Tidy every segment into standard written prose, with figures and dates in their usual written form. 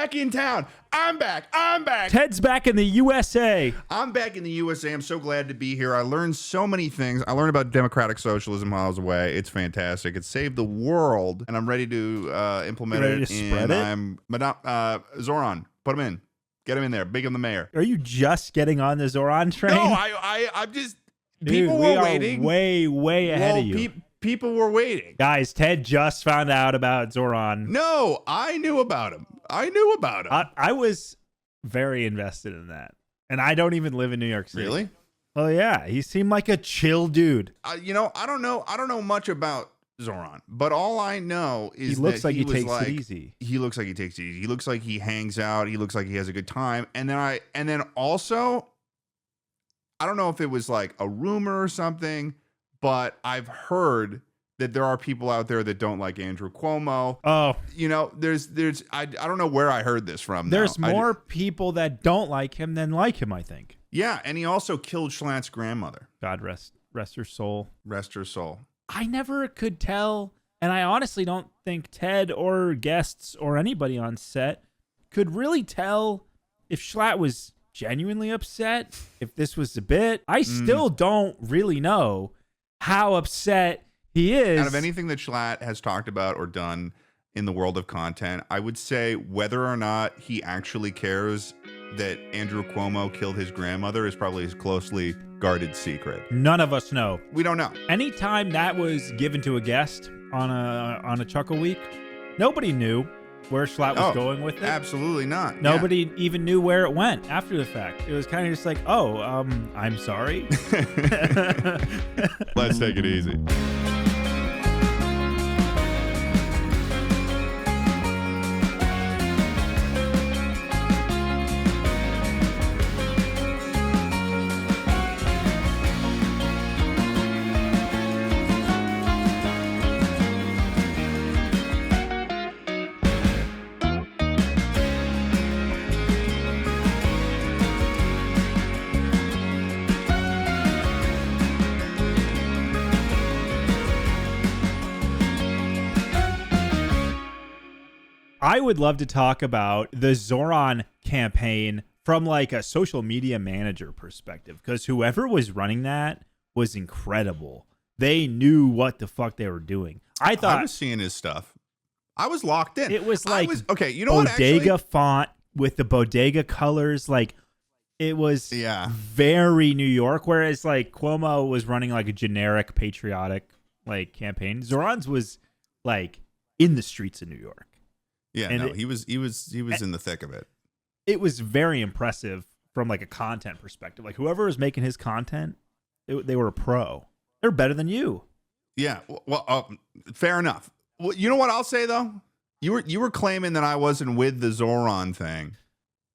back in town. I'm back. Ted's back in the USA. I'm back in the USA. I'm so glad to be here. I learned so many things. I learned about democratic socialism while I was away. It's fantastic. It saved the world, and I'm ready to implement ready it. to spread it? I'm Zohran, put him in. Get him in there. Big on the mayor. Are you just getting on the Zohran train? No, I'm just. Dude, people we were are waiting. way ahead of you. People were waiting. Guys, Ted just found out about Zohran. No, I knew about him. I was very invested in that. And I don't even live in New York City. Really? Oh yeah, he seemed like a chill dude. I don't know much about Zohran, but all I know is He looks that like he was takes it easy. He looks like he takes it easy. He looks like he hangs out. He looks like he has a good time. And then also, I don't know if it was like a rumor or something, but I've heard that there are people out there that don't like Andrew Cuomo. Oh, I don't know where I heard this from. There's more people that don't like him than like him, I think. Yeah, and he also killed Schlatt's grandmother. God rest her soul. Rest her soul. I never could tell, and I honestly don't think Ted or guests or anybody on set could really tell if Schlatt was genuinely upset, if this was a bit. I still don't really know how upset he is. Out of anything that Schlatt has talked about or done in the world of content, I would say whether or not he actually cares that Andrew Cuomo killed his grandmother is probably his closely guarded secret. None of us know. We don't know. Anytime that was given to a guest on a Chuckle Week, nobody knew where Schlatt was going with it. Absolutely not. Nobody even knew where it went after the fact. It was kind of just like, I'm sorry. Let's take it easy. I would love to talk about the Zohran campaign from like a social media manager perspective, because whoever was running that was incredible. They knew what the fuck they were doing. I was seeing his stuff. I was locked in. It was like okay, you know what? Bodega font with the bodega colors. Like it was very New York, whereas like Cuomo was running like a generic patriotic like campaign. Zohran's was like in the streets of New York. Yeah, and he was in the thick of it. It was very impressive from like a content perspective. Like whoever was making his content, they were a pro. They're better than you. Yeah, well, fair enough. Well, you know what I'll say though? You were claiming that I wasn't with the Zohran thing.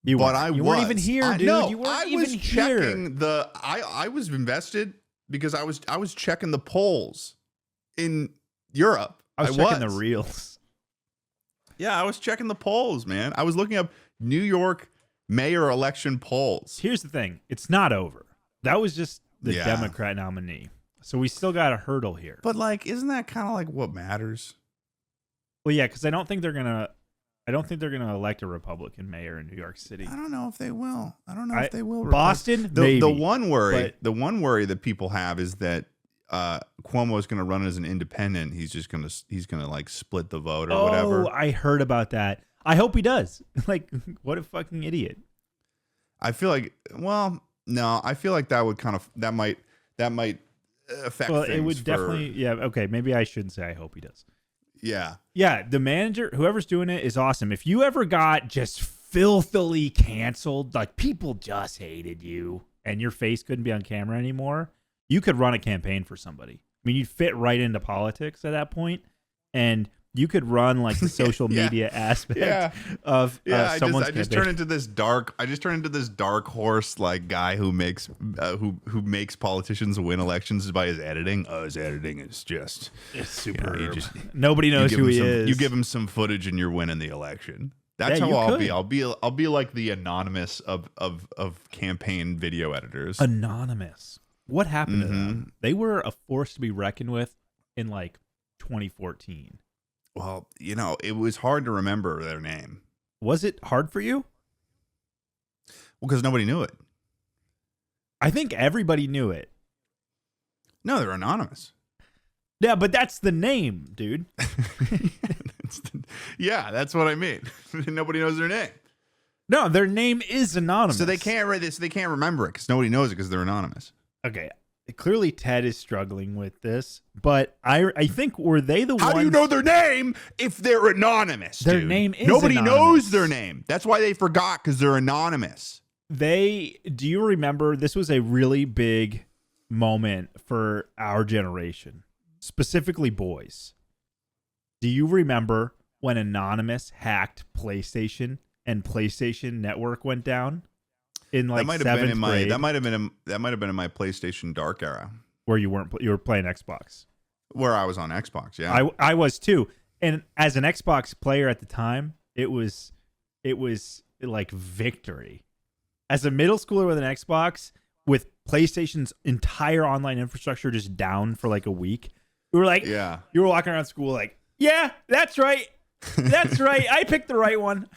You weren't even here, dude. You weren't even checking here. I was invested because I was checking the polls in Europe. I was checking the reels. Yeah, I was checking the polls, man. I was looking up New York mayor election polls. Here's the thing. It's not over. That was just the Democrat nominee. So we still got a hurdle here. But like, isn't that kind of like what matters? Well, yeah, because I don't think they're gonna elect a Republican mayor in New York City. I don't know if they will. I don't know if they will. Boston, maybe. The one worry that people have is that Cuomo is going to run as an independent. He's gonna like split the vote or whatever. Oh, I heard about that. I hope he does. Like, what a fucking idiot. I feel like, I feel like that might affect well, things. It would definitely, yeah. Okay, maybe I shouldn't say I hope he does. Yeah. Yeah, the manager, whoever's doing it is awesome. If you ever got just filthily canceled, like people just hated you and your face couldn't be on camera anymore, you could run a campaign for somebody. I mean, you'd fit right into politics at that point, and you could run like the social media aspect of someone's I just turned into this dark horse like guy who makes politicians win elections by his editing. Oh, his editing is just super. Nobody knows who he is. You give him some footage and you're winning the election. That's how I'll be. I'll be like the anonymous of campaign video editors. Anonymous. What happened to them? They were a force to be reckoned with in like 2014. Well, it was hard to remember their name. Was it hard for you? Well, because nobody knew it. I think everybody knew it. No, they're anonymous. Yeah, but that's the name, dude. Yeah, that's what I mean. Nobody knows their name. No, their name is anonymous. So they can't read this. They can't remember it because nobody knows it because they're anonymous. Okay. Clearly, Ted is struggling with this, but I think were they the ones? How do you know their name if they're anonymous? Their dude? name is Nobody anonymous. knows their name. That's why they forgot because they're anonymous. Do you remember this was a really big moment for our generation, specifically boys? Do you remember when Anonymous hacked PlayStation and PlayStation Network went down in like seventh grade? That might have been in my PlayStation Dark era, where you were playing Xbox. Where I was on Xbox. Yeah, I was too. And as an Xbox player at the time, it was like victory. As a middle schooler with an Xbox, with PlayStation's entire online infrastructure just down for like a week, we were like, yeah, you were walking around school like, yeah, that's right. That's right. I picked the right one.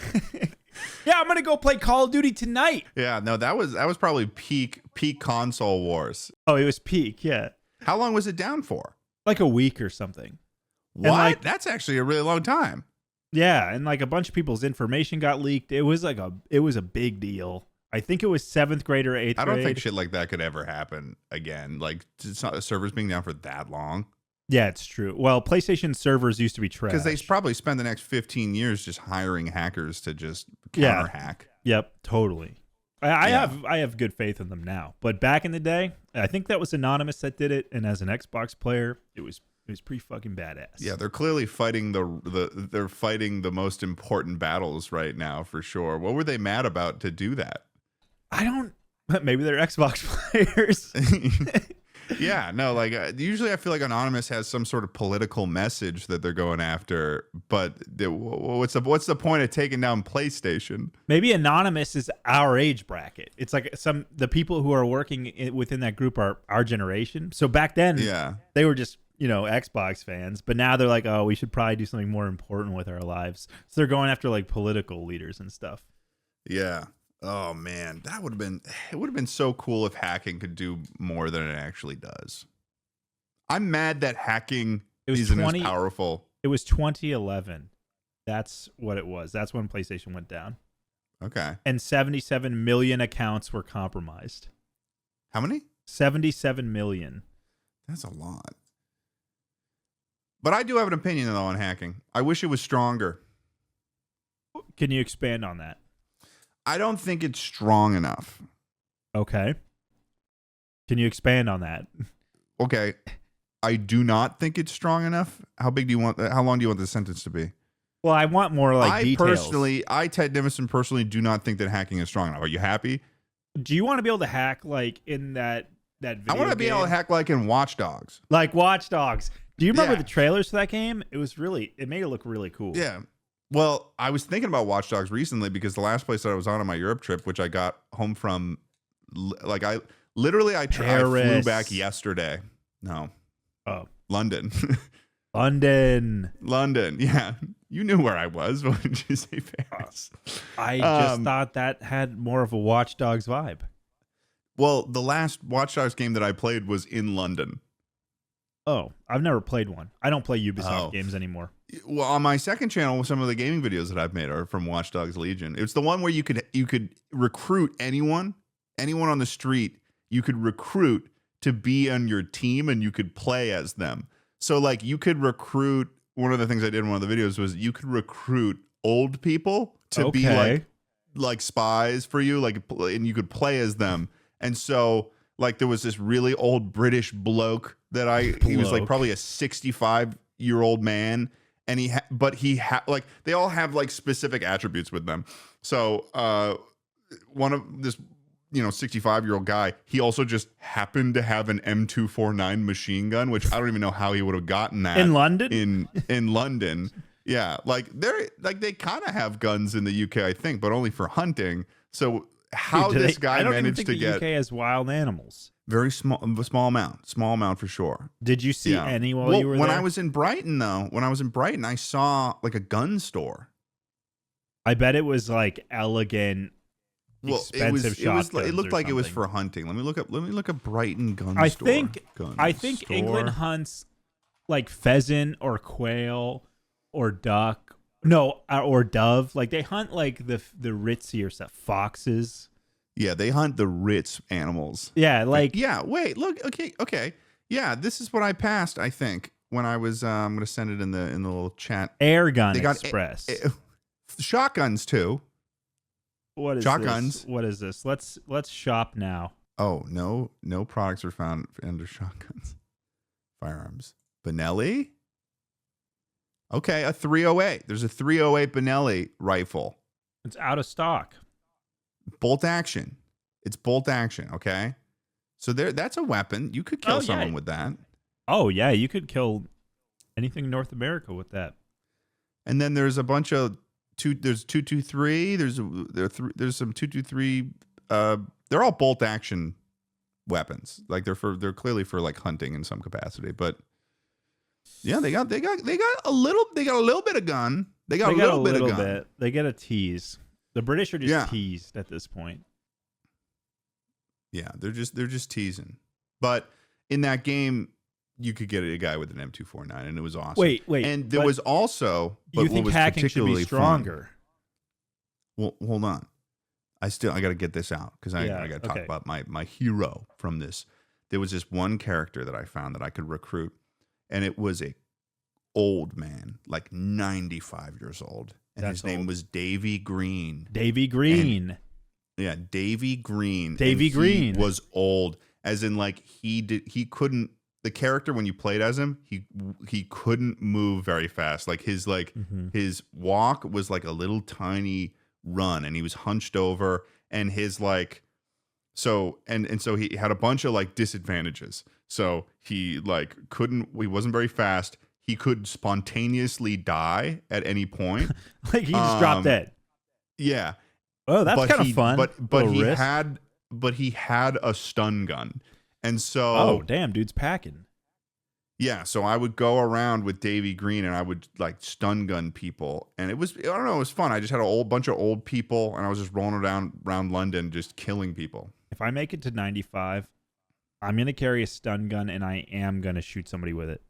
Yeah, I'm going to go play Call of Duty tonight. Yeah, no, that was probably peak console wars. Oh, it was peak, yeah. How long was it down for? Like a week or something. What? Like, that's actually a really long time. Yeah, and like a bunch of people's information got leaked. It was a big deal. I think it was 7th grade or 8th grade. I don't think shit like that could ever happen again. Like, it's not servers being down for that long. Yeah, it's true. Well, PlayStation servers used to be trash. Because they probably spend the next 15 years just hiring hackers to just counter hack. Yep, totally. I have good faith in them now. But back in the day, I think that was Anonymous that did it. And as an Xbox player, it was pretty fucking badass. Yeah, they're clearly fighting they're fighting the most important battles right now for sure. What were they mad about to do that? Maybe they're Xbox players. Yeah, no, like usually I feel like Anonymous has some sort of political message that they're going after, but what's the point of taking down PlayStation? Maybe Anonymous is our age bracket. It's like the people who are working within that group are our generation. So back then, yeah, they were just, Xbox fans, but now they're like, oh, we should probably do something more important with our lives. So they're going after like political leaders and stuff. Yeah. Oh man, it would have been so cool if hacking could do more than it actually does. I'm mad that hacking isn't as powerful. It was 2011. That's what it was. That's when PlayStation went down. Okay. And 77 million accounts were compromised. How many? 77 million. That's a lot. But I do have an opinion though on hacking. I wish it was stronger. Can you expand on that? I don't think it's strong enough. Okay. Can you expand on that? Okay. I do not think it's strong enough. How long do you want the sentence to be? Well, I want more details. Ted Nivison personally do not think that hacking is strong enough. Are you happy? Do you want to be able to hack like in that video I want to be able to hack like in Watch Dogs. Like Watch Dogs. Do you remember the trailers for that game? It made it look really cool. Yeah. Well, I was thinking about Watch Dogs recently because the last place that I was on my Europe trip, which I got home from, like I flew back yesterday. No. Oh. London. London. Yeah. You knew where I was. Why did you say Paris? I just thought that had more of a Watch Dogs vibe. Well, the last Watch Dogs game that I played was in London. Oh, I've never played one. I don't play Ubisoft games anymore. Well, on my second channel, some of the gaming videos that I've made are from Watch Dogs Legion. It's the one where you could recruit anyone on the street. You could recruit to be on your team, and you could play as them. So, like, you could recruit. One of the things I did in one of the videos was you could recruit old people to be like spies for you, and you could play as them. And so, like, there was this really old British bloke that he was like probably a 65-year-old man, and they all have like specific attributes with them. So one of this 65-year-old guy, he also just happened to have an M249 machine gun, which I don't even know how he would have gotten that in London. In London, yeah, they kind of have guns in the UK, I think, but only for hunting. So how this guy managed to get the UK has wild animals. Very small amount for sure. Did you see any while you were there? When I was in Brighton, I saw like a gun store. I bet it was like elegant, Well, expensive shotguns it looked or like it was something. for hunting. Let me look up Brighton gun I store. think Gun I think store. England hunts like pheasant or quail or duck. No, or dove. Like they hunt like the ritzier stuff, foxes. Yeah, they hunt the Ritz animals. Yeah, like Yeah, wait, look, okay. Yeah, this is what I passed, I think, when I was I'm going to send it in the little chat. Air Gun They got Express. shotguns too. What is shotguns. this? What is this? Let's shop now. Oh, no products are found under shotguns. Firearms. Benelli? Okay, a 308. There's a 308 Benelli rifle. It's out of stock. Bolt action. It's bolt action, okay? So that's a weapon. You could kill someone with that. Oh yeah, you could kill anything in North America with that. And then there's a bunch of there's 223, there's some 223 they're all bolt action weapons. Like they're clearly for like hunting in some capacity, but yeah, they got a little bit of gun. They got a little bit of gun. They get a tease. The British are just teased at this point. Yeah, they're just teasing. But in that game, you could get a guy with an M249, and it was awesome. Wait, and there was also. But you think hacking should be stronger? Well, hold on. I got to get this out because I got to talk about my hero from this. There was this one character that I found that I could recruit, and it was a old man, like 95 years old. And his name was Davy Green. Davy Green. And, yeah, Davy Green. Davy Green was old, as in like he couldn't. The character when you played as him, he couldn't move very fast. Like his his walk was like a little tiny run, and he was hunched over, and his like so he had a bunch of like disadvantages. So he like he wasn't very fast. He could spontaneously die at any point. Like he just dropped dead. Yeah. Oh, that's kind of fun. But he had a stun gun. And so oh, damn, dude's packing. Yeah, so I would go around with Davy Green and I would like stun gun people. And it was, I don't know, it was fun. I just had a bunch of old people and I was just rolling around London just killing people. If I make it to 95, I'm going to carry a stun gun and I am going to shoot somebody with it.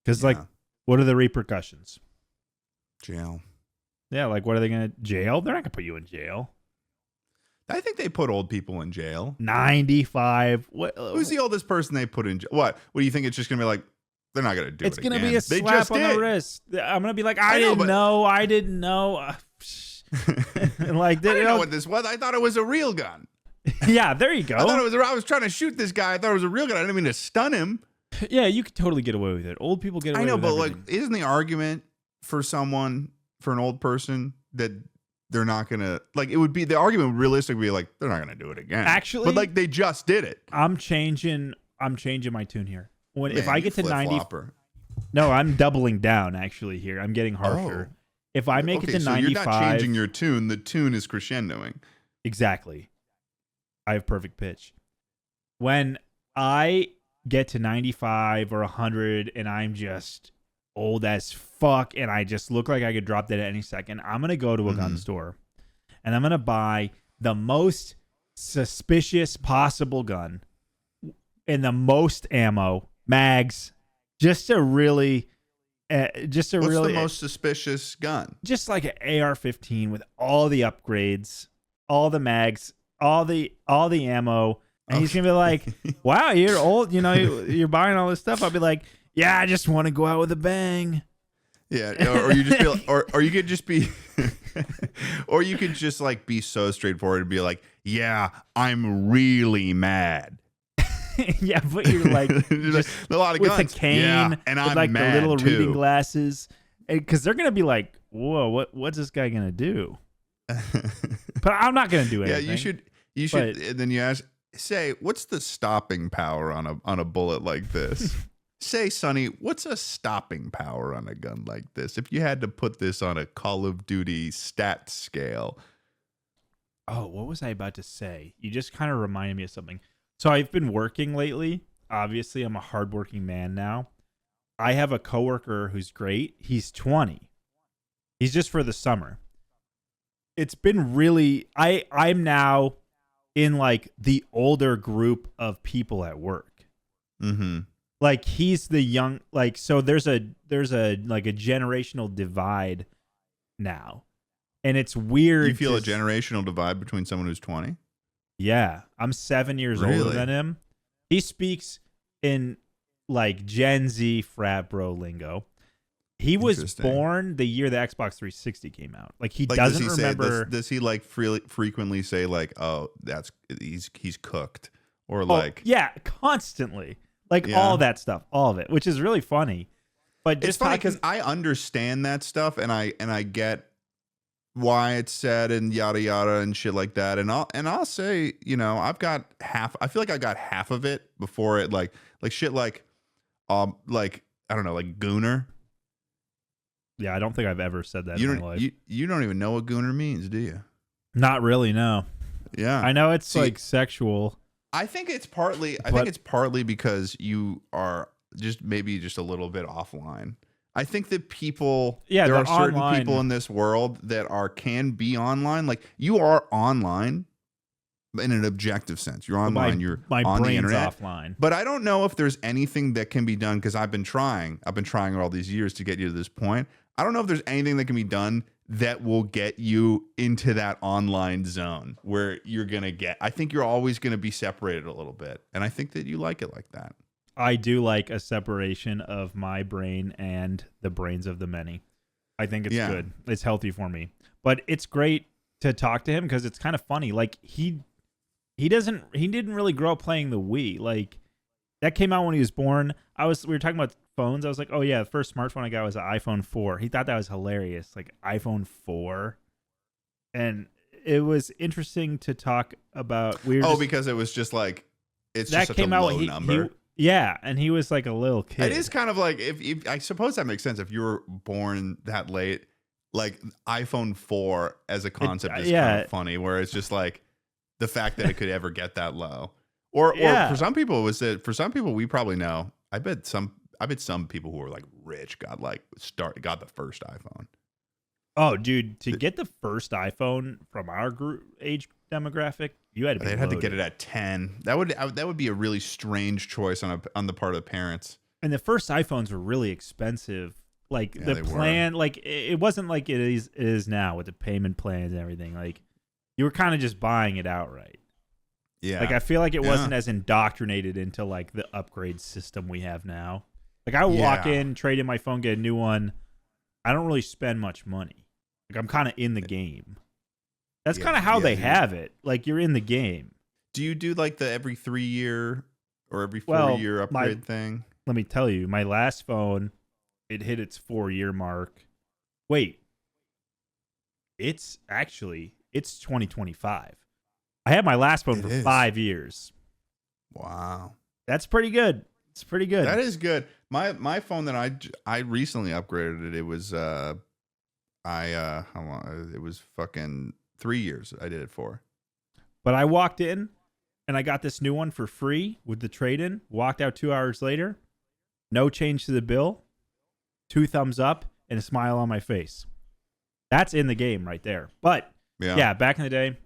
Because, like, what are the repercussions? Jail. Yeah, like, what are they going to... Jail? They're not going to put you in jail. I think they put old people in jail. 95. Who's the oldest person they put in jail? What do you think it's just going to be like, they're not going to do it It's going to again? be a slap on the wrist. I'm going to be like, I didn't know. Like, I didn't know what this was. I thought it was a real gun. Yeah, there you go. I was trying to shoot this guy. I thought it was a real gun. I didn't mean to stun him. Yeah, you could totally get away with it. Old people get away with it. I know, but like, isn't the argument for an old person that they're not gonna like? It would be the argument realistically would be like they're not gonna do it again. Actually, but like they just did it. I'm changing my tune here. If I get to 90, no, I'm doubling down. Actually, here I'm getting harsher. Oh. If I make it to 95, you're not changing your tune. The tune is crescendoing. Exactly. I have perfect pitch. When I get to 95 or 100 and I'm just old as fuck and I just look like I could drop dead at any second, I'm going to go to a gun store and I'm going to buy the most suspicious possible gun and the most ammo, mags, just to really... What's the most suspicious gun? Just like an AR-15 with all the upgrades, all the mags, all the ammo. And he's gonna be like, "Wow, you're old. You know, you're buying all this stuff." I'll be like, "Yeah, I just want to go out with a bang." Yeah, or you just be, or you could just be, or you could just like be so straightforward and be like, "Yeah, I'm really mad." Yeah, but you're like just a lot of with guns. a cane, yeah, and with I'm like mad the little too. reading glasses, because they're gonna be like, "Whoa, what's this guy gonna do?" But I'm not gonna do anything. Yeah, you should. And then you say, what's the stopping power on a bullet like this? Say, Sonny, what's a stopping power on a gun like this? If you had to put this on a Call of Duty stat scale. Oh, what was I about to say? You just kind of reminded me of something. So I've been working lately. Obviously, I'm a hardworking man now. I have a coworker who's great. He's 20. He's just for the summer. it's been really. I'm now in like the older group of people at work. Mm-hmm. Like he's the young. Like so, there's a like a generational divide now, and it's weird. You feel a generational divide between someone who's 20? Yeah, I'm 7 years older Really? than him. He speaks in like Gen Z frat bro lingo. He was Interesting. born the year the Xbox 360 came out. Like he Like, doesn't does remember. Does he like frequently say like, "Oh, he's cooked," or Oh, like, yeah, constantly. Like Yeah. all that stuff, all of it, which is really funny. But it's just funny talking, because I understand that stuff and I get why it's said and yada yada and shit like that. And I'll say, you know, I've got half. I feel like I got half of it before it like shit like I don't know, like gooner. yeah, I don't think I've ever said that You in my don't life. you don't even know what gooner means, do you? Not really, no. Yeah. I know it's See, like sexual. I think it's partly because you are maybe just a little bit offline. I think that there the are certain online- people in this world that can be online. Like you are online in an objective sense. You're online. You're my on the brain's internet. offline. But I don't know if there's anything that can be done because I've been trying all these years to get you to this point. I don't know if there's anything that can be done that will get you into that online zone where you're going to get. I think you're always going to be separated a little bit. And I think that you like it like that. I do like a separation of my brain and the brains of the many. I think it's good. It's healthy for me. But it's great to talk to him because it's kind of funny. Like he didn't really grow up playing the Wii. Like that came out when he was born. We were talking about phones. I was like, oh yeah, the first smartphone I got was an iPhone 4. He thought that was hilarious. Like iPhone 4. And it was interesting to talk about. Because it was just like it's that just such came a out. low number. Yeah, and he was like a little kid. It is kind of like if I suppose that makes sense if you were born that late. Like iPhone 4 as a concept is kind of funny, where it's just like the fact that it could ever get that low. Or for some people we probably know. I bet some people who were like rich got the first iPhone. Oh, dude, to get the first iPhone from our age demographic, you had to be They'd have to get it at 10. That would be a really strange choice on the part of the parents. And the first iPhones were really expensive. Like the plan, like it wasn't like it is now with the payment plans and everything. Like you were kind of just buying it outright. Yeah. Like I feel like it wasn't as indoctrinated into like the upgrade system we have now. Like I walk in, trade in my phone, get a new one. I don't really spend much money. Like I'm kind of in the game. That's kind of how they have it. Like you're in the game. Do you do like the every 3 year or every 4 year upgrade thing? Let me tell you, my last phone, it hit its 4-year mark. Wait. It's 2025. I had my last phone for 5 years. Wow. That's pretty good. It's pretty good. That is good. My phone that I recently upgraded it was how long? It was fucking 3 years I did it for. But I walked in and I got this new one for free with the trade-in. Walked out 2 hours later. No change to the bill. 2 thumbs up and a smile on my face. That's in the game right there. But yeah, back in the day,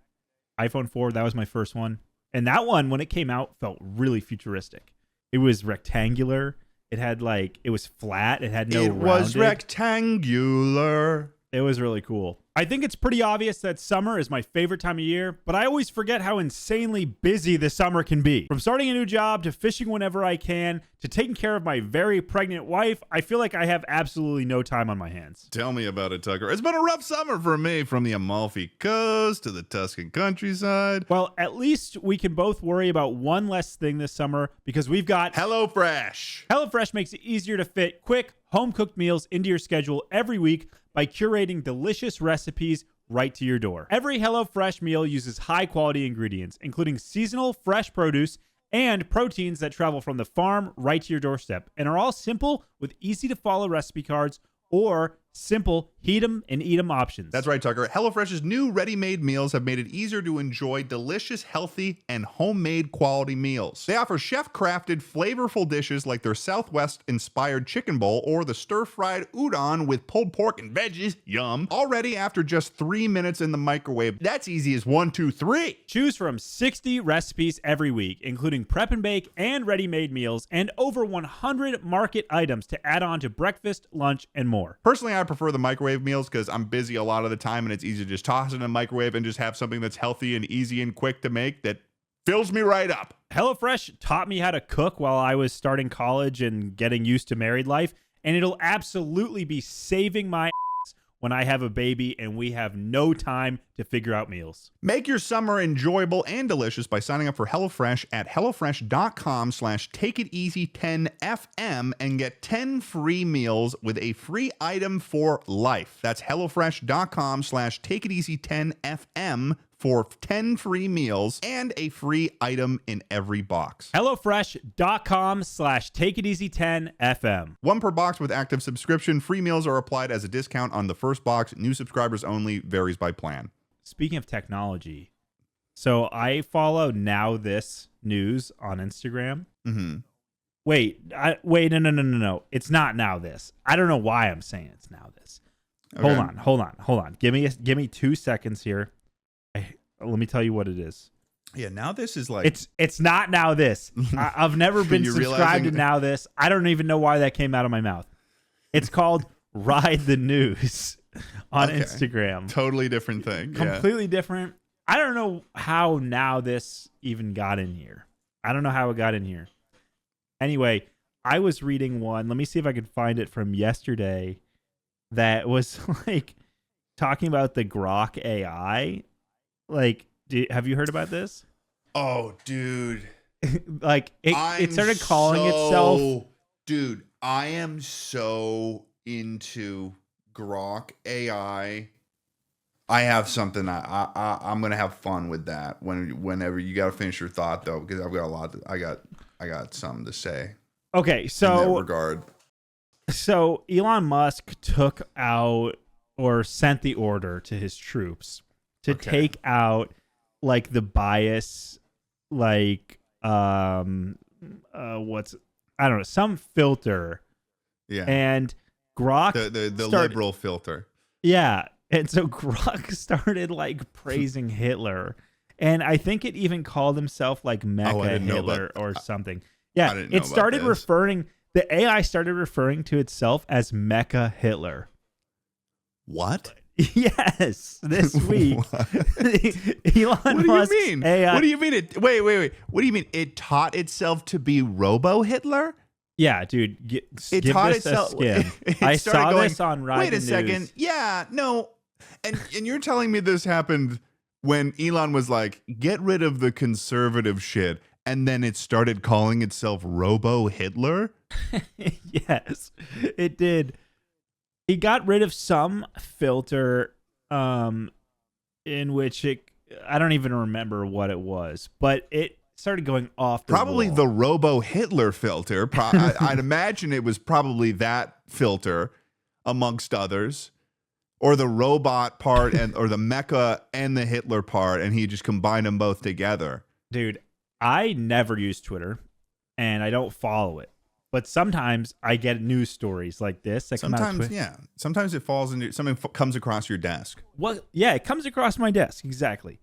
iPhone 4, that was my first one. And that one, when it came out, felt really futuristic. It was rectangular. It was flat. It had no rounded. It was rectangular. It was really cool. I think it's pretty obvious that summer is my favorite time of year, but I always forget how insanely busy the summer can be. From starting a new job to fishing whenever I can to taking care of my very pregnant wife, I feel like I have absolutely no time on my hands. Tell me about it, Tucker. It's been a rough summer for me, from the Amalfi Coast to the Tuscan countryside. Well, at least we can both worry about one less thing this summer because we've got HelloFresh. HelloFresh makes it easier to fit quick, home-cooked meals into your schedule every week by curating delicious recipes right to your door. Every HelloFresh meal uses high-quality ingredients, including seasonal fresh produce and proteins that travel from the farm right to your doorstep, and are all simple with easy-to-follow recipe cards or simple heat 'em and eat 'em options. That's right, Tucker. HelloFresh's new ready-made meals have made it easier to enjoy delicious, healthy, and homemade quality meals. They offer chef-crafted, flavorful dishes like their Southwest-inspired chicken bowl or the stir-fried udon with pulled pork and veggies, yum, all ready after just 3 minutes in the microwave. That's easy as 1, 2, 3. Choose from 60 recipes every week, including prep and bake and ready-made meals, and over 100 market items to add on to breakfast, lunch, and more. Personally, I prefer the microwave meals because I'm busy a lot of the time and it's easy to just toss it in a microwave and just have something that's healthy and easy and quick to make that fills me right up. HelloFresh taught me how to cook while I was starting college and getting used to married life, and it'll absolutely be saving my ass when I have a baby and we have no time to figure out meals. Make your summer enjoyable and delicious by signing up for HelloFresh at HelloFresh.com/takeiteasy10FM and get 10 free meals with a free item for life. That's HelloFresh.com/takeiteasy10FM for 10 free meals and a free item in every box. HelloFresh.com/takeiteasy10FM. One per box with active subscription. Free meals are applied as a discount on the first box. New subscribers only. Varies by plan. Speaking of technology, so I follow Now This News on Instagram. Mm-hmm. Wait, no. It's not Now This. I don't know why I'm saying it's Now This. Okay. Hold on. Give me 2 seconds here. Let me tell you what it is. Yeah, Now This is like... It's not Now This. I've never been subscribed to Now This. I don't even know why that came out of my mouth. It's called Ride the News on Instagram. Totally different thing. Completely different. I don't know how Now This even got in here. I don't know how it got in here. Anyway, I was reading one. Let me see if I can find it from yesterday that was like talking about the Grok AI. Like, have you heard about this? Oh, dude. Like, it started calling itself... Dude, I am so into Grok AI. I have something. I'm gonna have fun with that. Whenever you gotta finish your thought though, because I've got a lot. I got something to say. Okay, so in that regard. So Elon Musk took out or sent the order to his troops to take out like the bias, like what's I don't know, some filter. Yeah. And Grok the liberal filter. Yeah. And so Grok started like praising Hitler. And I think it even called himself like Mecha Hitler or something. Yeah. It started the AI started referring to itself as Mecha Hitler. What? Yes, this week. Elon Musk's AI. What do you mean? Wait. What do you mean? It taught itself to be Robo Hitler? Yeah, dude. It give taught this itself. a skim. I saw this on Ride Wait the a second. News. Yeah, no. And you're telling me this happened when Elon was like, get rid of the conservative shit, and then it started calling itself Robo Hitler? Yes, it did. He got rid of some filter in which I don't even remember what it was, but it started going off the probably wall. The Robo Hitler filter. I'd imagine it was probably that filter amongst others, or the robot part or the mecha and the Hitler part, and he just combined them both together. Dude, I never use Twitter and I don't follow it. But sometimes I get news stories like this that come out of Twitter. Yeah. Sometimes it falls into something comes across your desk. Well, yeah, it comes across my desk. Exactly.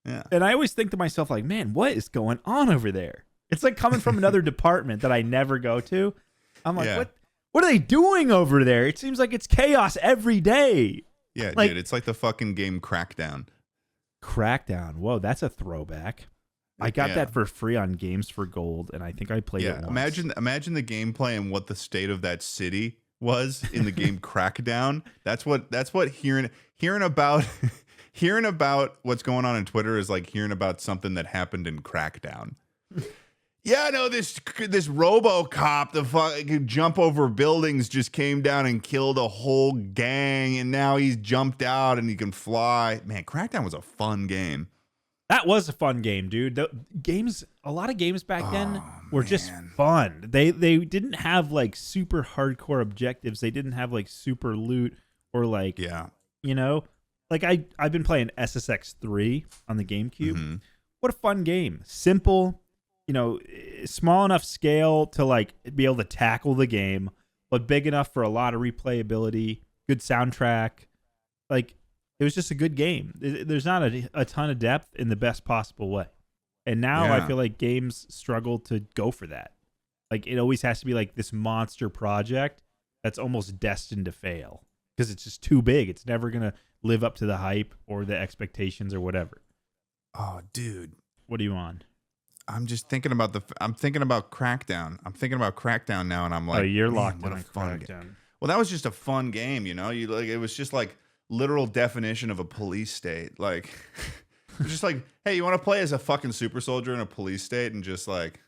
Yeah. And I always think to myself, like, man, what is going on over there? It's like coming from another department that I never go to. I'm like, what are they doing over there? It seems like it's chaos every day. Yeah, like, dude. It's like the fucking game Crackdown. Crackdown. Whoa, that's a throwback. I got that for free on Games for Gold, and I think I played it once. Imagine the gameplay and what the state of that city was in the game Crackdown. That's what hearing about hearing about what's going on Twitter is like hearing about something that happened in Crackdown. Yeah, no, this RoboCop, the fucking jump over buildings, just came down and killed a whole gang, and now he's jumped out and he can fly. Man, Crackdown was a fun game. That was a fun game, dude. A lot of games back then were just fun. They didn't have like super hardcore objectives. They didn't have like super loot or like, Yeah. you know, like I've been playing SSX3 on the GameCube. Mm-hmm. What a fun game. Simple, you know, small enough scale to like be able to tackle the game, but big enough for a lot of replayability, good soundtrack. Like, it was just a good game. There's not a ton of depth in the best possible way. And now I Yeah. feel like games struggle to go for that. Like, it always has to be like this monster project that's almost destined to fail because it's just too big. It's never going to live up to the hype or the expectations or whatever. Oh, dude. What are you on? I'm just thinking about I'm thinking about Crackdown. I'm thinking about Crackdown now, and I'm like, Oh, you're man, locked what in a on fun game. Crackdown. Well, that was just a fun game, you know. You like, it was just like literal definition of a police state. Like, it was just like, hey, you want to play as a fucking super soldier in a police state, and just like,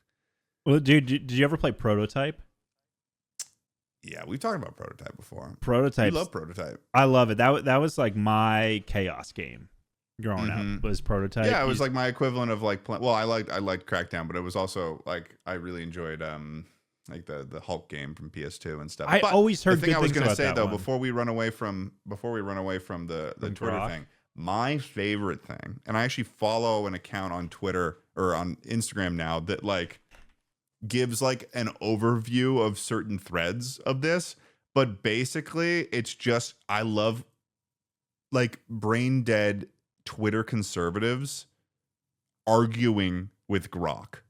Well, dude, did you ever play Prototype? yeah, we've talked about Prototype before. Prototype. You love Prototype. I love it. That was like my chaos game growing up. Was Prototype. Yeah, it was like my equivalent of like well, I liked Crackdown, but it was also like I really enjoyed like the Hulk game from PS2 and stuff. I But always heard the thing good I was things gonna about say that though, one. before we run away from the From Twitter Grok. thing, my favorite thing, and I actually follow an account on Twitter or on Instagram now that like gives like an overview of certain threads of this, but basically it's just I love like brain dead Twitter conservatives arguing with Grok.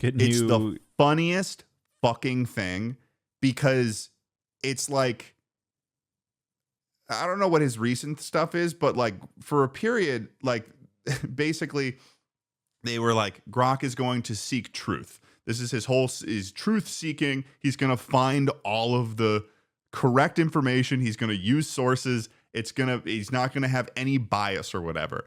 It's the funniest fucking thing because it's like, I don't know what his recent stuff is, but like for a period, like basically they were like, Grok is going to seek truth. This is his truth seeking. He's going to find all of the correct information. He's going to use sources. He's not going to have any bias or whatever.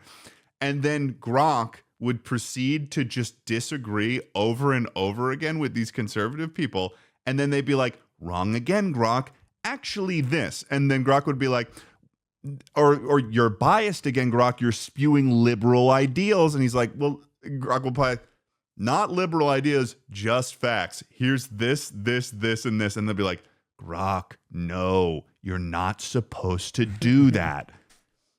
And then Grok would proceed to just disagree over and over again with these conservative people. And then they'd be like, wrong again, Grok. Actually this. And then Grok would be like, or you're biased again, Grok. You're spewing liberal ideals. And he's like, well, Grok will play, not liberal ideas, just facts. Here's this, and this. And they'll be like, Grok, no, you're not supposed to do that.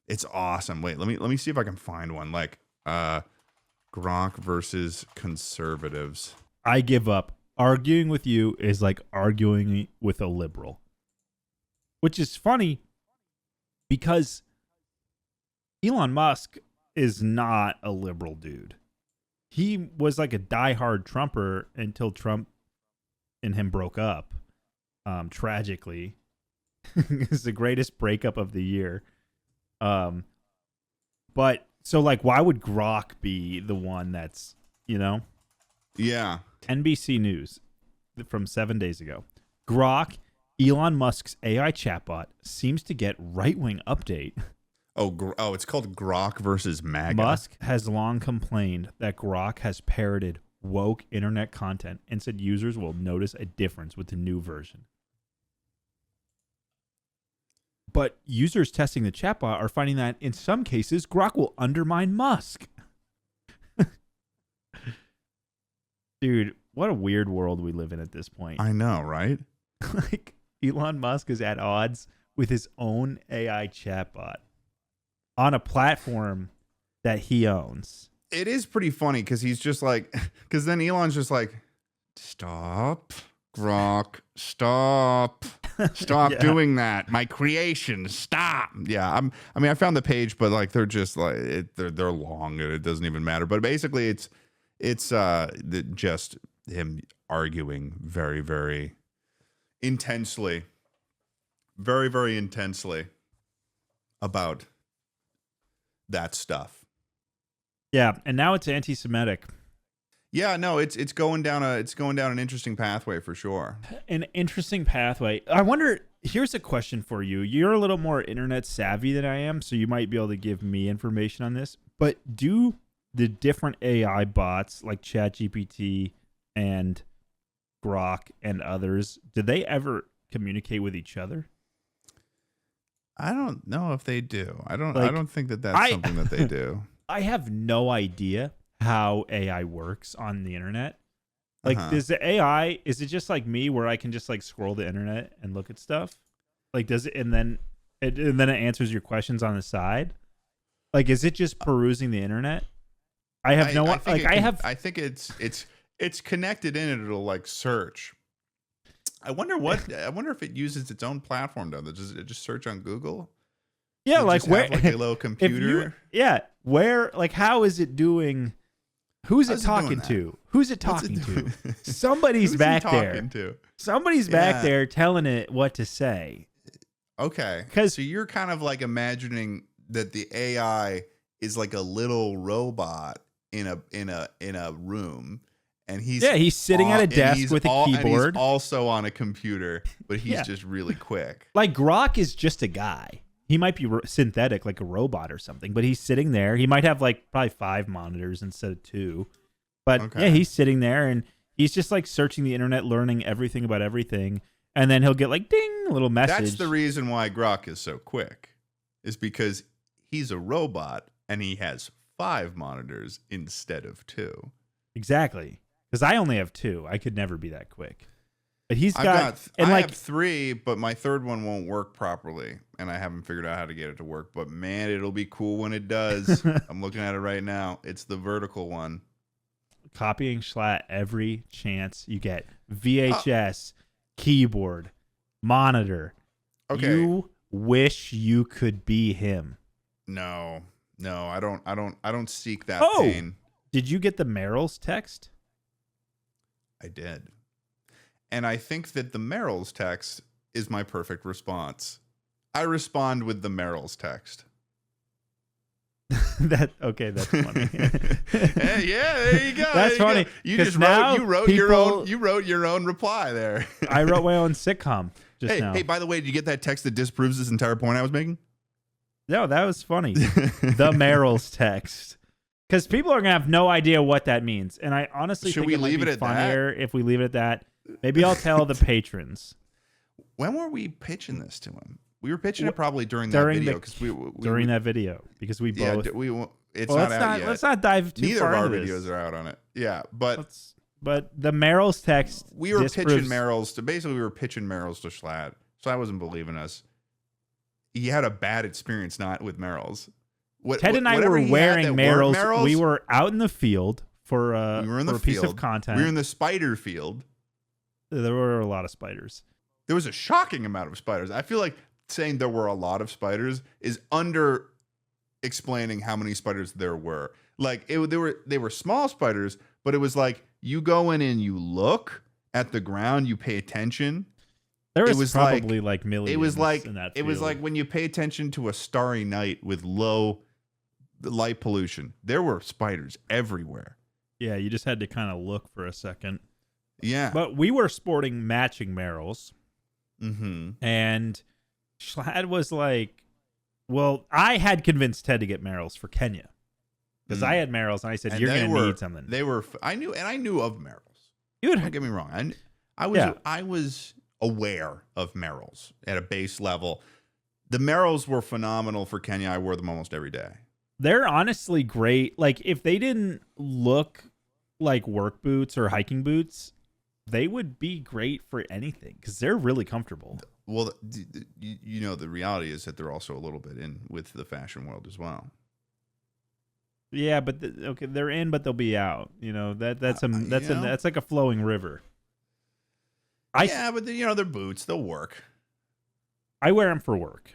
It's awesome. Wait, let me see if I can find one. Like, Grok versus conservatives. I give up. Arguing with you is like arguing with a liberal, which is funny because Elon Musk is not a liberal dude. He was like a diehard Trumper until Trump and him broke up. Tragically, it's the greatest breakup of the year. But so like, why would Grok be the one that's, you know? Yeah. NBC News from 7 days ago. Grok, Elon Musk's AI chatbot, seems to get right-wing update. Oh, it's called Grok versus MAGA. Musk has long complained that Grok has parroted woke internet content and said users will notice a difference with the new version. But users testing the chatbot are finding that in some cases, Grok will undermine Musk. Dude, what a weird world we live in at this point. I know, right? Like, Elon Musk is at odds with his own AI chatbot on a platform that he owns. It is pretty funny because he's just like, because then Elon's just like, stop, Grok, stop Yeah. doing that. My creation, stop. Yeah, I found the page, but like they're just like they're long and it doesn't even matter. But basically, it's just him arguing very, very intensely, very, very intensely about that stuff. Yeah, and now it's anti-Semitic. Yeah, no, it's going down an interesting pathway for sure. An interesting pathway. I wonder, here's a question for you. You're a little more internet savvy than I am, so you might be able to give me information on this. But do the different AI bots like ChatGPT and Grok and others, do they ever communicate with each other? I don't know if they do. I don't think that's something that they do. I have no idea how AI works on the internet. Like, is the AI, is it just like me where I can just like scroll the internet and look at stuff? Like, does it, and then it answers your questions on the side? Like, is it just perusing the internet? I have no, I think it's connected in it. It'll like search. I wonder if it uses its own platform though. Does it just search on Google? Yeah, Does it like just where, have, like a little computer. where, like, how is it doing? Who's it talking to? Who's it talking to? Somebody's back there. Somebody's back there telling it what to say. Okay, so you're kind of like imagining that the AI is like a little robot in a room. And he's sitting at a desk with a keyboard. And he's also on a computer, but he's just really quick. Like Grok is just a guy. He might be synthetic, like a robot or something, but he's sitting there. He might have like probably 5 monitors instead of 2. But yeah, he's sitting there and he's just like searching the internet, learning everything about everything. And then he'll get like ding, a little message. That's the reason why Grok is so quick, is because he's a robot and he has 5 monitors instead of 2. Exactly. Because I only have 2. I could never be that quick. But I have 3, but my third one won't work properly. And I haven't figured out how to get it to work. But man, it'll be cool when it does. I'm looking at it right now. It's the vertical one. Copying Schlatt every chance you get. VHS, keyboard, monitor. Okay. You wish you could be him. No, I don't seek that pain. Did you get the Merrell's text? I did. And I think that the Merrell's text is my perfect response. I respond with the Merrell's text. That's funny. Yeah, there you go. That's funny. You just wrote your own reply there. I wrote my own sitcom just now. Hey, by the way, did you get that text that disproves this entire point I was making? No, that was funny. The Merrell's text. Because people are going to have no idea what that means. And I honestly think it might be funnier if we leave it at that. Maybe I'll tell the patrons. When were we pitching this to him? We were pitching it probably during that video. During that video. Because we both... It's not out yet. Let's not dive too far into this. Neither of our videos are out on it. Yeah, but the Merrell's text... We were pitching Merrell's to Schlatt. Schlatt wasn't believing us. He had a bad experience not with Merrell's. Ted and I were wearing Merrell's. We were out in the field for a piece of content. We were in the spider field. There were a lot of spiders. There was a shocking amount of spiders. I feel like saying there were a lot of spiders is under explaining how many spiders there were. Like they were small spiders, but it was like you go in and you look at the ground, you pay attention. There was probably like millions. It was like in that it was like when you pay attention to a starry night with low light pollution. There were spiders everywhere. Yeah, you just had to kind of look for a second. Yeah. But we were sporting matching Merrells. Mm-hmm. And Schlatt was like, well, I had convinced Ted to get Merrells for Kenya. Because I had Merrells, and I said, you're going to need something. I knew of Merrells. Don't get me wrong. I was aware of Merrells at a base level. The Merrells were phenomenal for Kenya. I wore them almost every day. They're honestly great. Like, if they didn't look like work boots or hiking boots, they would be great for anything because they're really comfortable. Well, the reality is that they're also a little bit in with the fashion world as well. Yeah, but they're in, but they'll be out. You know that's like a flowing river. But they're boots. They'll work. I wear them for work.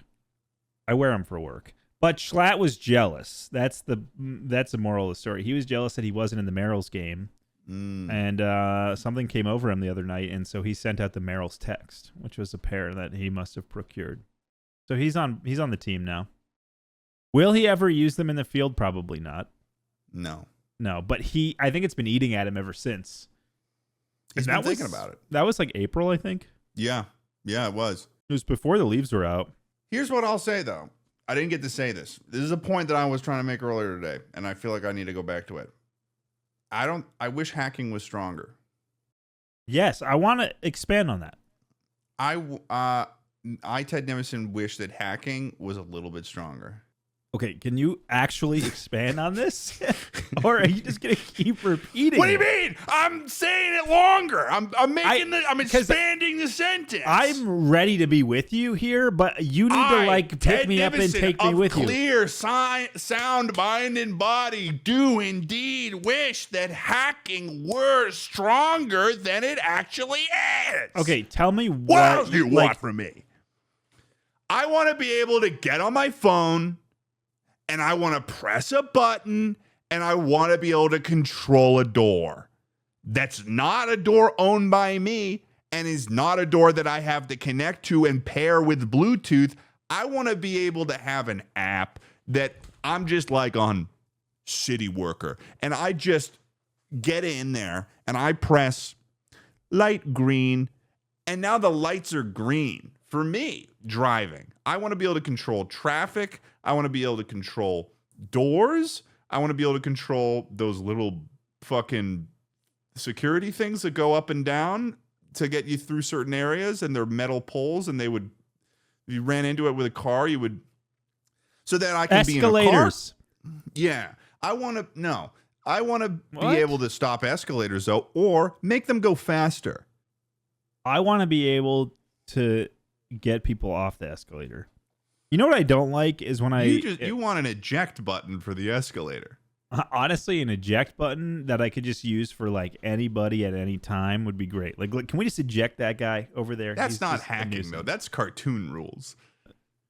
But Schlatt was jealous. That's the moral of the story. He was jealous that he wasn't in the Merrell's game. And something came over him the other night, and so he sent out the Merrell's text, which was a pair that he must have procured. So he's on the team now. Will he ever use them in the field? Probably not. No, but I think it's been eating at him ever since. He's been thinking about it. That was like April, I think. Yeah, it was. It was before the leaves were out. Here's what I'll say, though. I didn't get to say this. This is a point that I was trying to make earlier today, and I feel like I need to go back to it. I wish hacking was stronger. Yes, I want to expand on that. Ted Nivison, wish that hacking was a little bit stronger. Okay, can you actually expand on this? Or are you just going to keep repeating What do you mean? I'm saying it longer. I'm Because expanding the sentence. I'm ready to be with you here, but you need to like pick Ted me up and Nivison take me of with you. clear sound mind and body do indeed wish that hacking were stronger than it actually is. Okay, tell me What else do you like, want from me? I want to be able to get on my phone and I want to press a button and I want to be able to control a door. That's not a door owned by me and is not a door that I have to connect to and pair with Bluetooth. I want to be able to have an app that I'm just like on City Worker and I just get in there and I press light green and now the lights are green for me driving. I want to be able to control traffic. I want to be able to control doors. I want to be able to control those little fucking security things that go up and down to get you through certain areas, and they're metal poles, and they would, if you ran into it with a car, you would, so that I can be in a car. Escalators. Yeah. I want to What? be able to stop escalators though, or make them go faster. I want to be able to get people off the escalator. You know what I don't like is when You want an eject button for the escalator. honestly, an eject button that I could just use for like anybody at any time would be great. Like can we just eject that guy over there? That's He's not just a hacking nuisance. though. That's cartoon rules.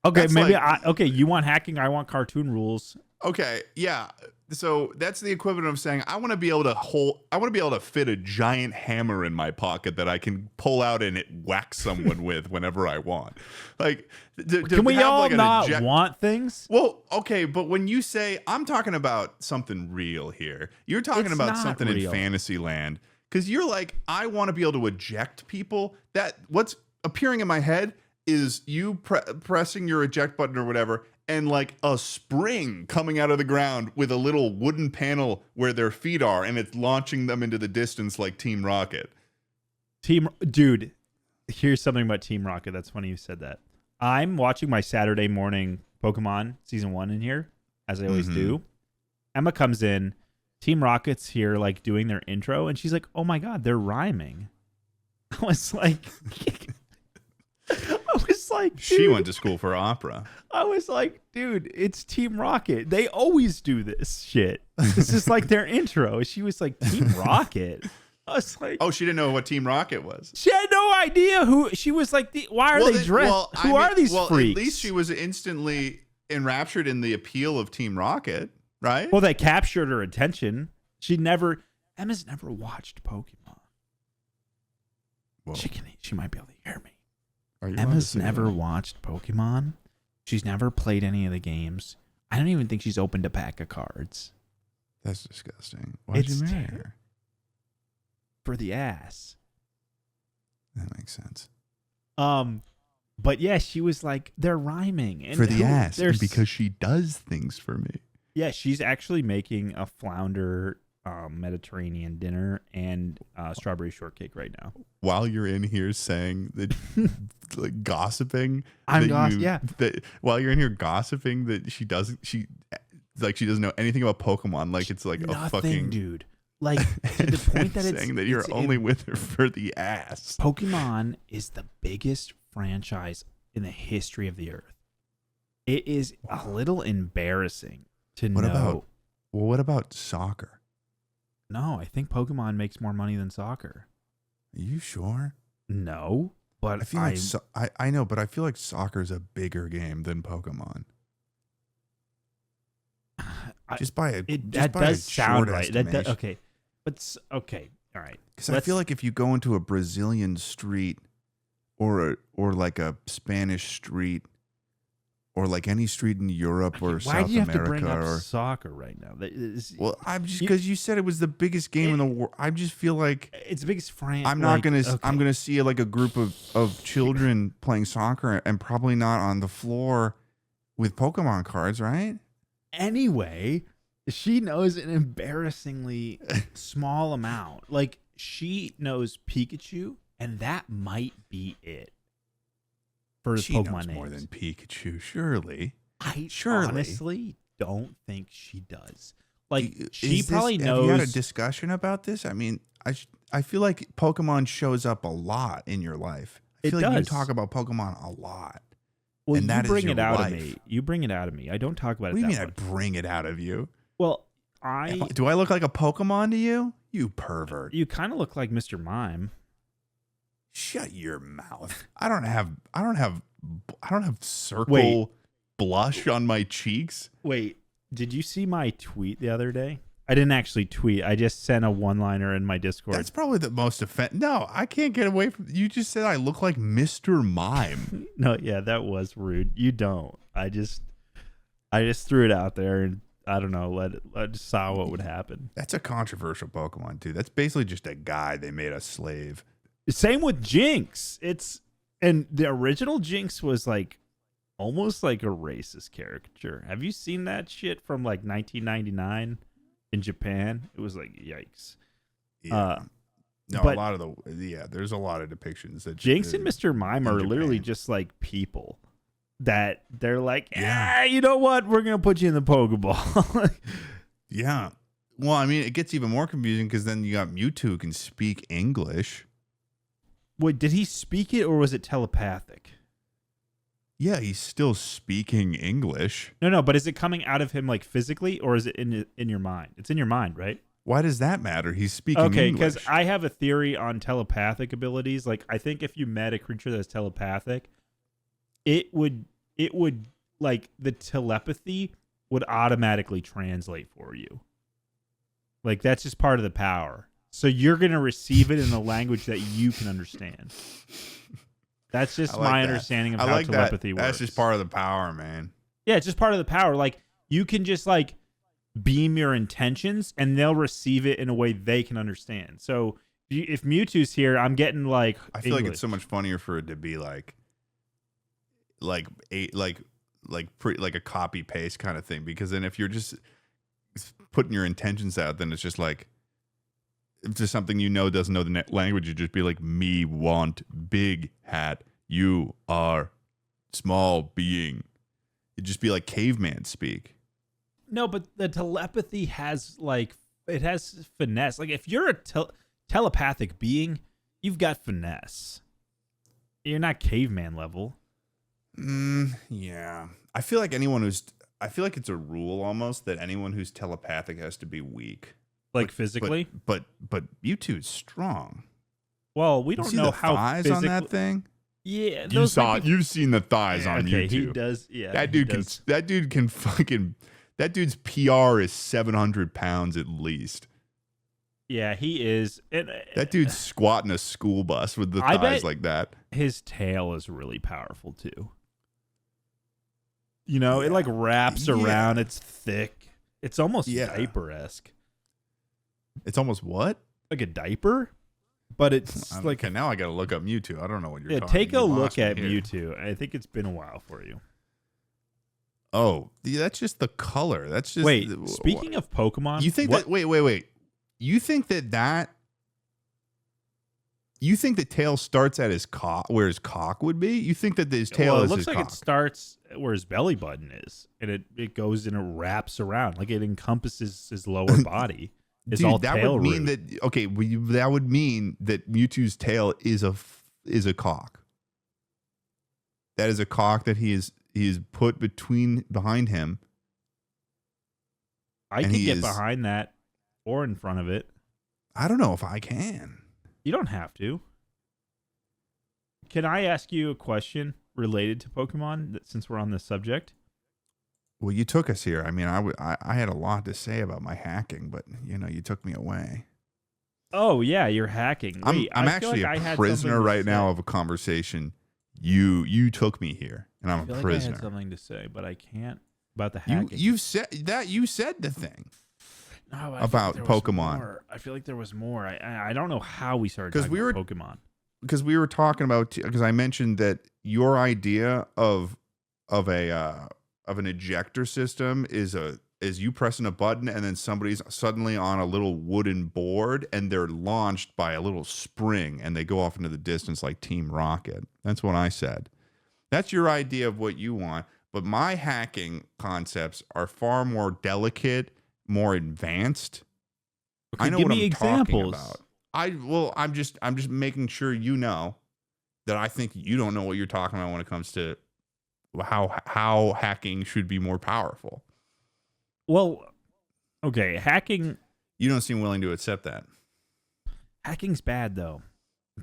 Okay, That's maybe like- you want hacking, I want cartoon rules. Okay, yeah. So that's the equivalent of saying I want to be able to fit a giant hammer in my pocket that I can pull out and it whack someone with whenever I want. Like, Can we all not want things? Well, okay, but when you say I'm talking about something real here, you're talking It's about not something real. in fantasy land because you're like, I want to be able to eject people. That what's appearing in my head is you pressing your eject button or whatever, and like a spring coming out of the ground with a little wooden panel where their feet are, and it's launching them into the distance like Team Rocket. Dude, here's something about Team Rocket. That's funny you said that. I'm watching my Saturday morning Pokemon season 1 in here, as I always do. Emma comes in, Team Rocket's here, like doing their intro, and she's like, "Oh my god, they're rhyming." I was like, She dude. went to school for opera. I was like, dude, it's Team Rocket. They always do this shit. This is like their intro. She was like, Team Rocket. I was like, Oh, she didn't know what Team Rocket was. she had no idea who she was. Like, why are they dressed? Who are these freaks? At least she was instantly enraptured in the appeal of Team Rocket, right? Well, they captured her attention. Emma's never watched Pokemon. Whoa. She might be able to hear me. Are you allowed to Emma's say never that? watched Pokemon. She's never played any of the games. I don't even think she's opened a pack of cards. That's disgusting. Why'd you marry her? For the ass. That makes sense. But yeah, she was like, they're rhyming. And For the ass, there's- and because she does things for me. yeah, she's actually making a flounder Mediterranean dinner and strawberry shortcake right now. While you're in here saying that, like gossiping, Yeah. That while you're in here gossiping that she doesn't know anything about Pokemon, like it's like Nothing, a fucking dude. Like to the point that saying that you're only with her for the ass. Pokemon is the biggest franchise in the history of the earth. It is a little embarrassing to know. What about soccer? No, I think Pokemon makes more money than soccer. Are you sure? No, but I feel like I know, but I feel like soccer's a bigger game than Pokemon. That does sound right. Okay, but okay, all right. Because I feel like if you go into a Brazilian street, or like a Spanish street, or like any street in Europe or South America, why do you have to bring up soccer right now? Well, I'm just because you said it was the biggest game in the world. I just feel like it's the biggest franchise. I'm not gonna. Okay. I'm gonna see like a group of children playing soccer and probably not on the floor with Pokemon cards, right? Anyway, she knows an embarrassingly small amount. Like she knows Pikachu, and that might be it. For She Pokemon knows names. more than Pikachu, surely. I Surely. honestly don't think she does. Like, Is she this- probably Have you had a knows. discussion about this? I mean, I feel like Pokemon shows up a lot in your life. I It feel like you does. talk about Pokemon a lot. Well, and you that is bring it your out life. of me. You bring it out of me. I don't talk about What it do you that mean much. I bring it out of you? Well, Do I look like a Pokemon to you? You pervert. you kind of look like Mr. Mime. Shut your mouth. I don't have circle Wait. blush on my cheeks. Wait, did you see my tweet the other day? I didn't actually tweet. I just sent a one-liner in my Discord. That's probably the most No, I can't get away from. You just said I look like Mr. Mime. No, yeah, that was rude. You don't. I just threw it out there, and I don't know. I just saw what would happen. That's a controversial Pokemon too. That's basically just a guy they made a slave. Same with Jinx. And the original Jinx was like almost like a racist caricature. Have you seen that shit from like 1999 in Japan? It was like yikes. Yeah. No, but there's a lot of depictions that Jinx and Mr. Mime are Japan. literally just like people that they're like, Yeah. you know what? We're gonna put you in the Pokeball. Yeah. Well, I mean, it gets even more confusing because then you got Mewtwo who can speak English. Wait, did he speak it or was it telepathic? Yeah, he's still speaking English. No, but is it coming out of him like physically or is it in your mind? It's in your mind, right? Why does that matter? He's speaking Okay, English. because I have a theory on telepathic abilities. Like, I think if you met a creature that's telepathic, it would like the telepathy would automatically translate for you. Like, that's just part of the power. So you're gonna receive it in a language that you can understand. That's just my understanding of how telepathy works. That's just part of the power, man. Yeah, it's just part of the power. Like, you can just like beam your intentions and they'll receive it in a way they can understand. So if Mewtwo's here, I'm getting like I feel like English. it's so much funnier for it to be like a copy paste kind of thing, because then if you're just putting your intentions out, then it's just like, if there's something doesn't know the language, you just be like, me want big hat, you are small being. It'd just be like caveman speak. No, but the telepathy has it has finesse. Like, if you're a telepathic being, you've got finesse. You're not caveman level. Yeah. I feel like it's a rule almost that anyone who's telepathic has to be weak. Like, physically? But Mewtwo's strong. Well, we don't know how thighs on that thing. Yeah, You've seen the thighs on okay, YouTube. he does. Yeah, That dude can fucking. That dude's PR is 700 pounds at least. Yeah, he is. That dude's squatting a school bus with the thighs like that. His tail is really powerful too. You know, it like wraps around. It's thick. It's almost diaper-esque. It's almost what? Like a diaper, but it's like. Okay, now I got to look up Mewtwo. I don't know what you're talking. Take a look at here. Mewtwo. I think it's been a while for you. Oh, that's just the color. That's just. Wait, speaking of Pokemon, you think that? Wait. You think that? You think that tail starts at his cock, where his cock would be? You think that his tail is his looks like cock? it starts where his belly button is, and it goes and it wraps around, like it encompasses his lower body. It's all that tail would mean root. that that would mean that Mewtwo's tail is a cock. That is a cock that he is put behind him. I can get behind that or in front of it. I don't know if I can. You don't have to. Can I ask you a question related to Pokemon, since we're on this subject? Well, you took us here. I mean, I had a lot to say about my hacking, but you took me away. Oh yeah, you're hacking. Wait, I'm actually a prisoner right now of a conversation. You took me here, and I'm a prisoner. I had something to say, but I can't about the hacking. You said that. You said the thing. No, about Pokemon. I feel like there was more. I don't know how we started talking about Pokemon. Because we were talking about, because I mentioned that your idea of an ejector system is you pressing a button and then somebody's suddenly on a little wooden board and they're launched by a little spring and they go off into the distance like Team Rocket. That's what I said. That's your idea of what you want. But my hacking concepts are far more delicate, more advanced. Okay, I know give what me I'm talking examples. about. I'm just making sure you know that I think you don't know what you're talking about when it comes to how hacking should be more powerful. Well, okay, hacking. You don't seem willing to accept that. Hacking's bad though.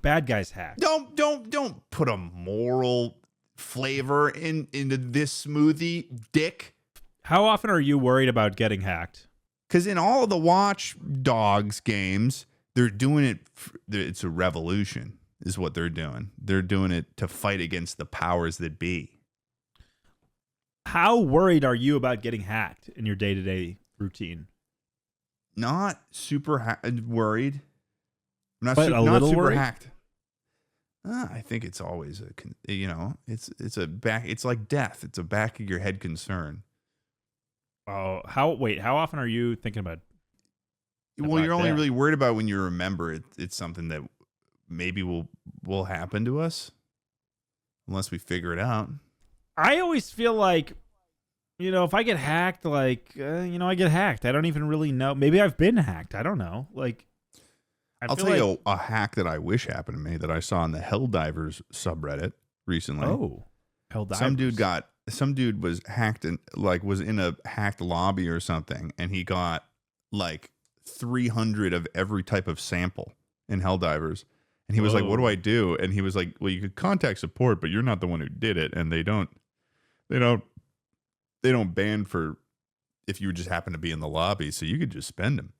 Bad guys hack. Don't put a moral flavor into this smoothie, dick. How often are you worried about getting hacked? Because in all of the Watch Dogs games, they're doing it. It's a revolution, is what they're doing. They're doing it to fight against the powers that be. How worried are you about getting hacked in your day-to-day routine? Not super worried. I'm not, But a little super worried? hacked. I think it's always it's a back. It's like death. It's a back of your head concern. Oh, how often are you thinking about? Well, you're only that? really worried about when you remember it's something that maybe will happen to us unless we figure it out. I always feel like, if I get hacked, I get hacked. I don't even really know. Maybe I've been hacked. I don't know. I'll tell you a hack that I wish happened to me that I saw on the Helldivers subreddit recently. Oh, Helldivers. Some dude was hacked and was in a hacked lobby or something, and he got 300 of every type of sample in Helldivers. And he was like, "What do I do?" And he was like, "Well, you could contact support, but you're not the one who did it, and they don't ban for if you just happen to be in the lobby, so you could just spend them."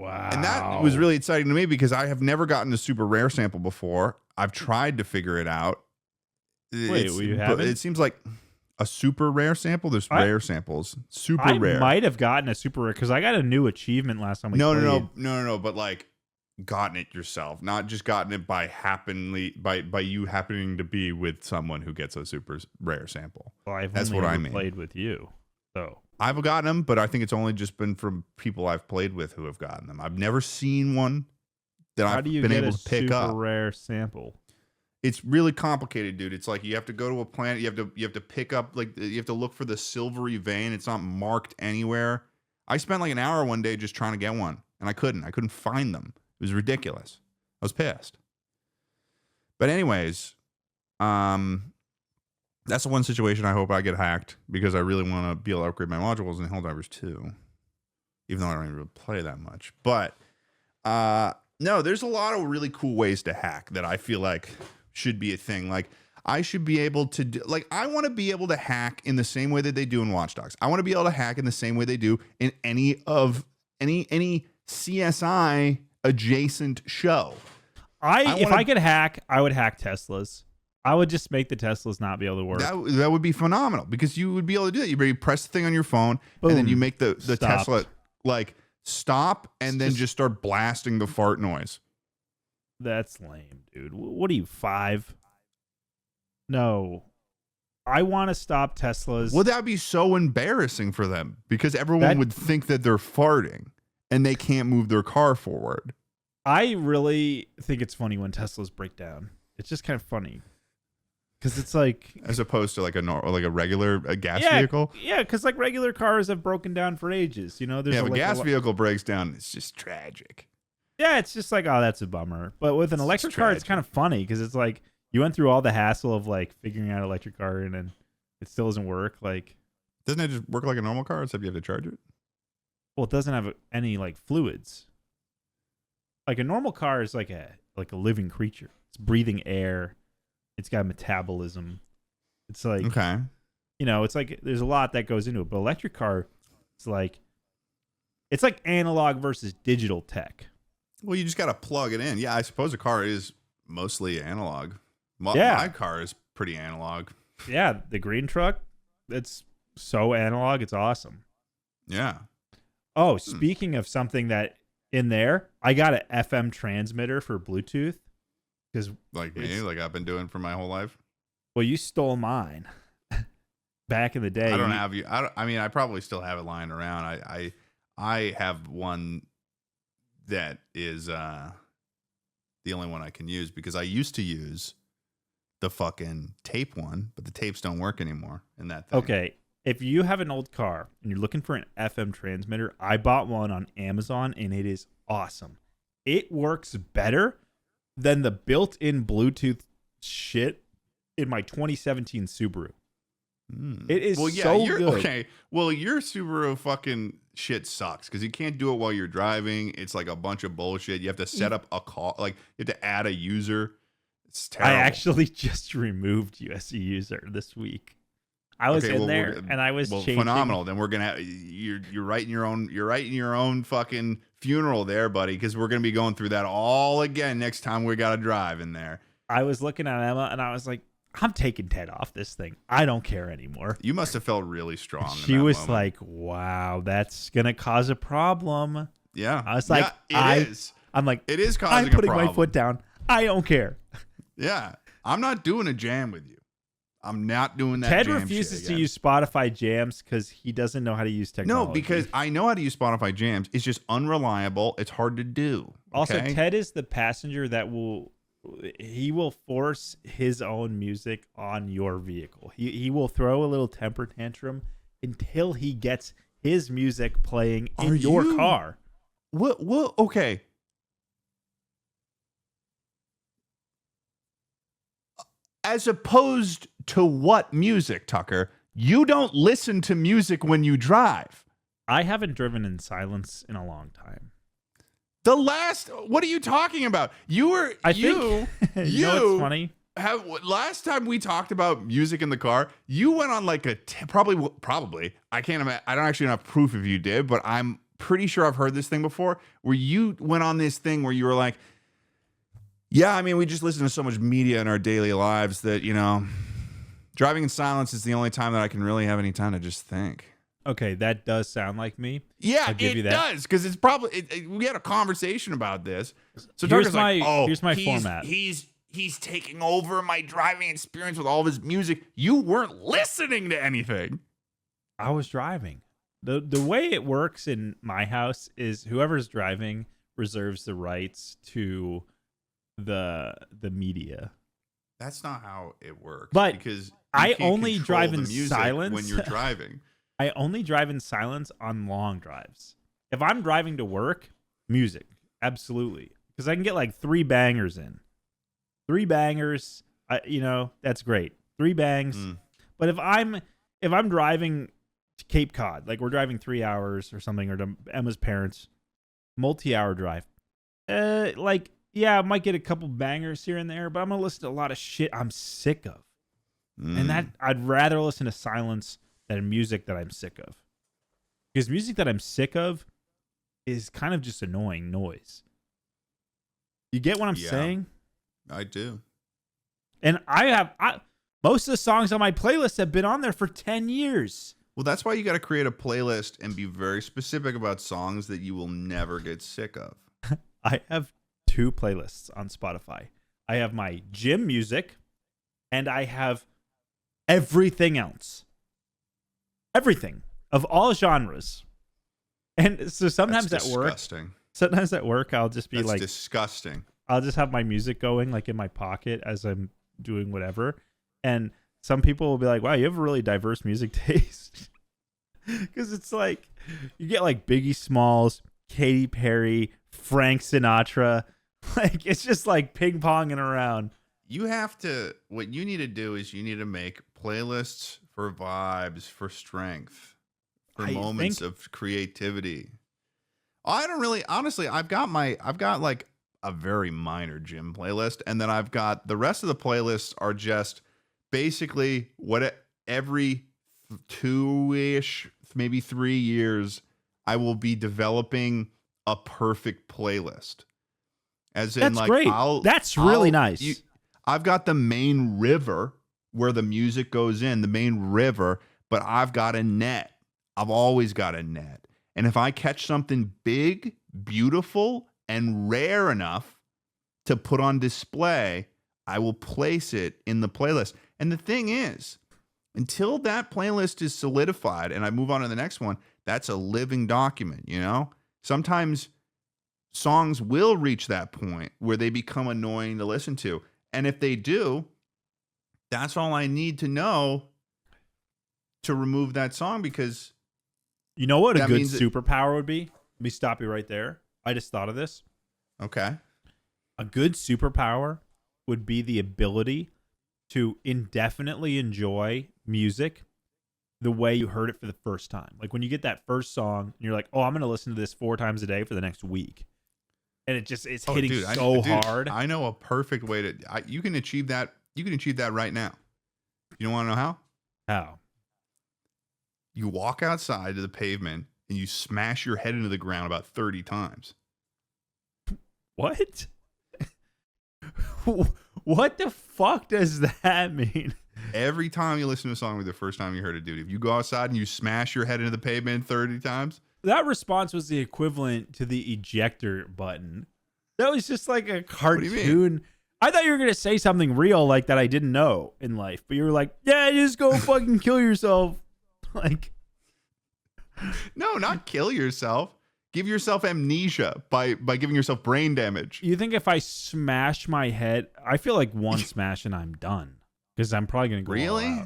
Wow. And that was really exciting to me because I have never gotten a super rare sample before. I've tried to figure it out. Wait, you haven't? It seems like a super rare sample. There's rare samples. Super rare. I might have gotten a super rare because I got a new achievement last time we played. No. But gotten it yourself, not just gotten it by you happening to be with someone who gets a super rare sample. Well, That's what I mean. Played with you, so I've gotten them, but I think it's only just been from people I've played with who have gotten them. I've never seen one that I've been able to pick up. Super rare sample. It's really complicated, dude. It's like you have to go to a planet. You have to pick up you have to look for the silvery vein. It's not marked anywhere. I spent an hour one day just trying to get one, and I couldn't find them. It was ridiculous. I was pissed. But anyways, that's the one situation I hope I get hacked because I really want to be able to upgrade my modules in Helldivers 2. Even though I don't even really play that much. But no, there's a lot of really cool ways to hack that I feel like should be a thing. I should be able to do, I want to be able to hack in the same way that they do in Watch Dogs. I want to be able to hack in the same way they do in any CSI adjacent show. If I could hack, I would hack Teslas. I would just make the Teslas not be able to work. That would be phenomenal because you would be able to do that. You press the thing on your phone, boom, and then you make the Tesla stop and then just start blasting the fart noise. That's lame, dude. What are you, 5? No. I want to stop Teslas. Well, that would be so embarrassing for them because everyone would think that they're farting and they can't move their car forward. I really think it's funny when Teslas break down. It's just kind of funny. Because it's as opposed to a regular gas vehicle. Yeah, because regular cars have broken down for ages. There's if a gas vehicle breaks down, it's just tragic. Yeah, it's just oh, that's a bummer. But with an electric car, it's kind of funny because it's you went through all the hassle of figuring out an electric car and then it still doesn't work. Doesn't it just work like a normal car except you have to charge it? Well, it doesn't have any fluids. A normal car is like a living creature. It's breathing air. It's got metabolism. It's okay. It's there's a lot that goes into it. But electric car, it's analog versus digital tech. Well, you just got to plug it in. Yeah, I suppose a car is mostly analog. My car is pretty analog. Yeah, the green truck, it's so analog. It's awesome. Yeah. Oh, speaking of something that in there, I got an FM transmitter for Bluetooth. Me, I've been doing for my whole life. Well, you stole mine back in the day. I don't have you. I probably still have it lying around. I have one that is the only one I can use because I used to use the fucking tape one, but the tapes don't work anymore in that thing. Okay. If you have an old car and you're looking for an FM transmitter, I bought one on Amazon and it is awesome. It works better than the built-in Bluetooth shit in my 2017 Subaru. It is so good. Okay. Well, your Subaru fucking shit sucks because you can't do it while you're driving. It's like a bunch of bullshit. You have to set up a call, like you have to add a user. It's terrible. I actually just removed you as a user this week. I was in there and I was changing. Phenomenal. Then we're gonna you're writing your own fucking funeral there, buddy, because we're gonna be going through that all again next time we gotta drive in there. I was looking at Emma and I was like, I'm taking Ted off this thing. I don't care anymore. You must have felt really strong. She was like, wow, that's gonna cause a problem. Yeah. I was like, it is. I'm like, it is causing I'm putting a problem. my foot down. I don't care. Yeah. I'm not doing a jam with you. I'm not doing that. Ted jam refuses shit to again. use Spotify jams because he doesn't know how to use technology. No, because I know how to use Spotify jams. It's just unreliable. It's hard to do. Also, okay? Ted is the passenger that will force his own music on your vehicle. He will throw a little temper tantrum until he gets his music playing in your car. What? Okay. As opposed to what music, Tucker? You don't listen to music when you drive. I haven't driven in silence in a long time. What are you talking about? You know what's funny? Last time we talked about music in the car, you went on like probably. I can't imagine. I don't actually have proof if you did, but I'm pretty sure I've heard this thing before where you went on this thing where you were like, yeah, I mean, we just listen to so much media in our daily lives that, driving in silence is the only time that I can really have any time to just think. Okay, that does sound like me. Yeah, I'll give you that. Does, because it's probably we had a conversation about this. So here's Tucker's my format. He's taking over my driving experience with all of his music. You weren't listening to anything. I was driving. The way it works in my house is whoever's driving reserves the rights to the media. That's not how it works. But because I only drive in silence when you're driving. I only drive in silence on long drives. If I'm driving to work, music, absolutely, because I can get like 3 bangers in. 3 bangers, that's great. 3 bangs. But if I'm driving to Cape Cod, like we're driving 3 hours or something, or to Emma's parents, multi-hour drive, I might get a couple bangers here and there, but I'm gonna listen to a lot of shit I'm sick of, and that I'd rather listen to silence than music that I'm sick of, because music that I'm sick of is kind of just annoying noise. You get what I'm saying? I do. And most of the songs on my playlist have been on there for 10 years. Well, that's why you got to create a playlist and be very specific about songs that you will never get sick of. I have 2 playlists on Spotify. I have my gym music, and I have everything else. Everything of all genres. And so sometimes at work, I'll just be That's like, disgusting. I'll just have my music going like in my pocket as I'm doing whatever. And some people will be like, wow, you have a really diverse music taste. Because it's like, you get like Biggie Smalls, Katy Perry, Frank Sinatra. Like, it's just like ping-ponging around. What you need to do is you need to make playlists for vibes, for strength, for moments of creativity. I don't really, honestly, I've got like a very minor gym playlist, and then I've got the rest of the playlists are just basically every 2-ish, maybe 3 years, I will be developing a perfect playlist. As in, that's like, great. That's really nice. I've got the main river where the music goes in, the main river, but I've got a net. I've always got a net. And if I catch something big, beautiful, and rare enough to put on display, I will place it in the playlist. And the thing is, until that playlist is solidified and I move on to the next one, that's a living document, Sometimes songs will reach that point where they become annoying to listen to. And if they do, That's all I need to know to remove that song, because You know what a that good means that- superpower would be? Let me stop you right there. I just thought of this. okay. A good superpower would be the ability to indefinitely enjoy music the way you heard it for the first time. Like when you get that first song and you're like, oh, I'm going to listen to this 4 times a day for the next week. And it's hitting hard. I know a perfect way to, you can achieve that. You can achieve that right now. You don't want to know how? How? You walk outside to the pavement and you smash your head into the ground about 30 times. What? What the fuck does that mean? Every time you listen to a song with the first time you heard it, dude, if you go outside and you smash your head into the pavement 30 times. That response was the equivalent to the ejector button. That was just like a cartoon. I thought you were going to say something real like that I didn't know in life, but you were like, yeah, just go fucking kill yourself. Like, no, not kill yourself. Give yourself amnesia by giving yourself brain damage. You think if I smash my head, I feel like one smash and I'm done, because I'm probably going to go really? all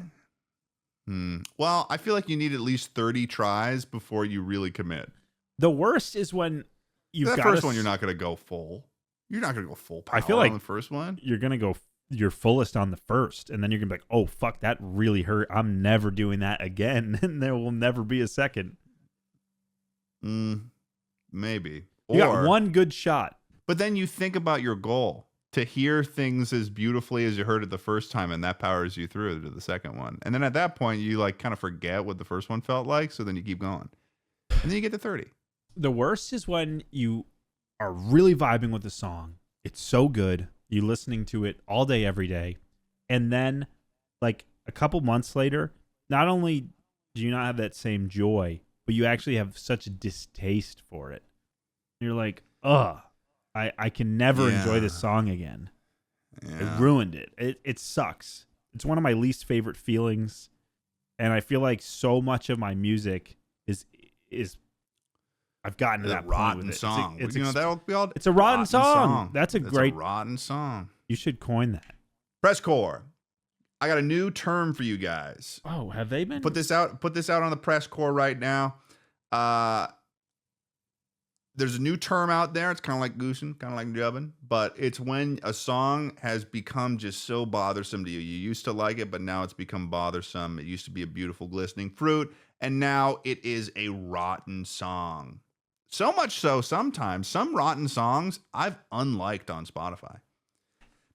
out. Well, I feel like you need at least 30 tries before you really commit. The worst is when you've got the first one, you're not going to go full. You're not going to go full power. I feel like on the first one. You're going to go your fullest on the first, and then you're going to be like, oh, fuck, that really hurt. I'm never doing that again, and there will never be a second. Maybe. You got one good shot. But then you think about your goal, to hear things as beautifully as you heard it the first time, and that powers you through to the second one. And then at that point, you like kind of forget what the first one felt like, so then you keep going. And then you get to 30. The worst is when you are really vibing with the song. It's so good. You're listening to it all day, every day. And then, like, a couple months later, not only do you not have that same joy, but you actually have such a distaste for it. You're like, ugh, I can never enjoy this song again. Yeah. It ruined it. It sucks. It's one of my least favorite feelings. And I feel like so much of my music is I've gotten to that rotten point with it. Song. It's a rotten song. That's a great rotten song. You should coin that. Presscore. I got a new term for you guys. Oh, have they been? Put this out on the Presscore right now. There's a new term out there. It's kind of like goosing, kind of like jubbing, but it's when a song has become just so bothersome to you. You used to like it, but now it's become bothersome. It used to be a beautiful, glistening fruit, and now it is a rotten song. So much so, sometimes some rotten songs I've unliked on Spotify,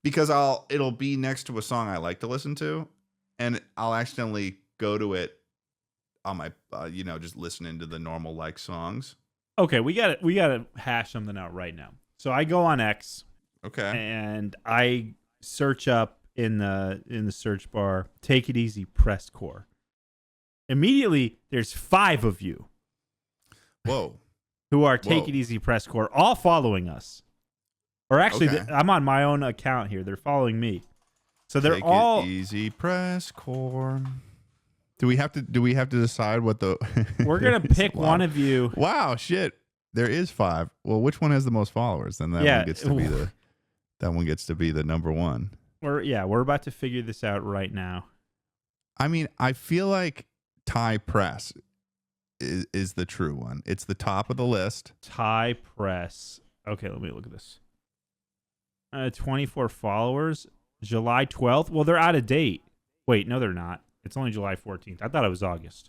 because it'll be next to a song I like to listen to, and I'll accidentally go to it on my, just listening to the normal like songs. Okay, we got to hash something out right now. So I go on X, okay, and I search up in the search bar, "Take It Easy Presscore." Immediately, there's 5 of you. Whoa. Who are Take It Easy Presscore, all following us. Or actually, Okay. I'm on my own account here. They're following me. So they're Take all It Easy Presscore. Do we have to decide what the We're going to pick one of you. Wow, shit. There is 5. Well, which one has the most followers? Then that one gets to be the number one. We're about to figure this out right now. I mean, I feel like Thai Press is the true one. It's the top of the list. Thai Press. Okay, let me look at this. 24 followers. July 12th. Well, they're out of date. Wait, no, they're not. It's only July 14th. I thought it was August.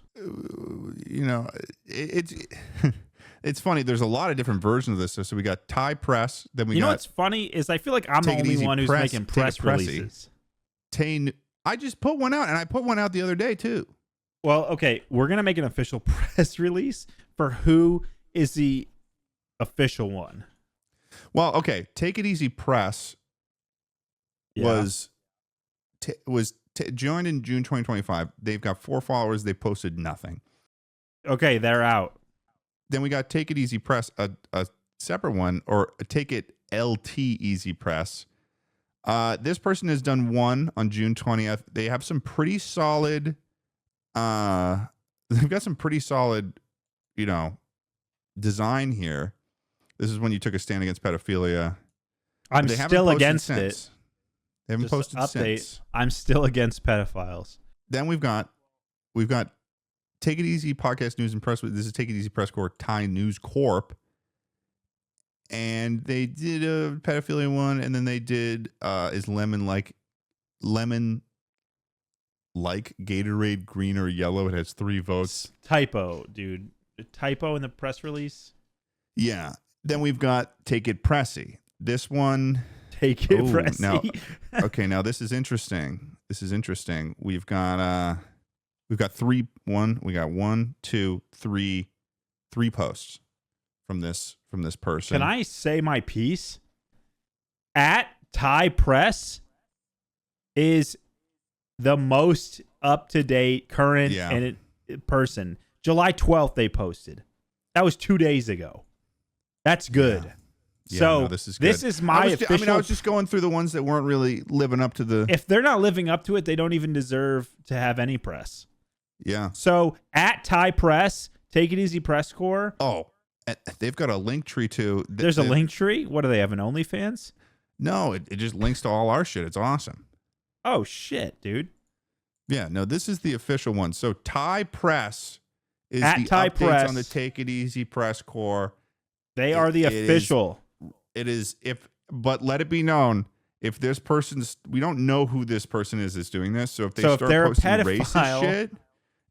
It's funny. There's a lot of different versions of this. So we got Thai Press. Then we know what's funny is I feel like I'm the only one who's making press releases. I just put one out, and I put one out the other day too. Well, okay, we're gonna make an official press release for who is the official one. Well, okay, Take It Easy Press was joined in June 2025. They've got 4 followers. They posted nothing. Okay, they're out. Then we got Take It Easy Press, a separate one, or Take It LT Easy Press. This person has done one on June 20th. They have some pretty solid. They've got some pretty solid, design here. This is when you took a stand against pedophilia. I'm still against it. They haven't Just posted update. since. I'm still against pedophiles. Then we've got Take It Easy Podcast News and Press. This is Take It Easy Press Corps, Thai News Corp. And they did a pedophilia one, and then they did is lemon like Gatorade green or yellow? It has 3 votes. Typo, dude. A typo in the press release. Yeah. Then we've got Take It Pressy. This one. Take it, Pressy. Now, okay, now this is interesting. We've got 3 posts from this person. Can I say my piece? At Thai Press is the most up-to-date, current person. July 12th they posted. That was 2 days ago. That's good. Yeah, So no, this is good. This is my official. I was just going through the ones that weren't really living up to the. If they're not living up to it, they don't even deserve to have any press. Yeah. So at Thai Press, Take It Easy Press Corps. Oh, they've got a link tree too. There's a link tree. What do they have? An OnlyFans? No, it just links to all our shit. It's awesome. Oh shit, dude. Yeah. No, this is the official one. So Thai Press is at the Thai updates Press on the Take It Easy Press Corps. They are the official. It is but let it be known, if this person's, we don't know who this person is that's doing this. So if they start posting racist shit,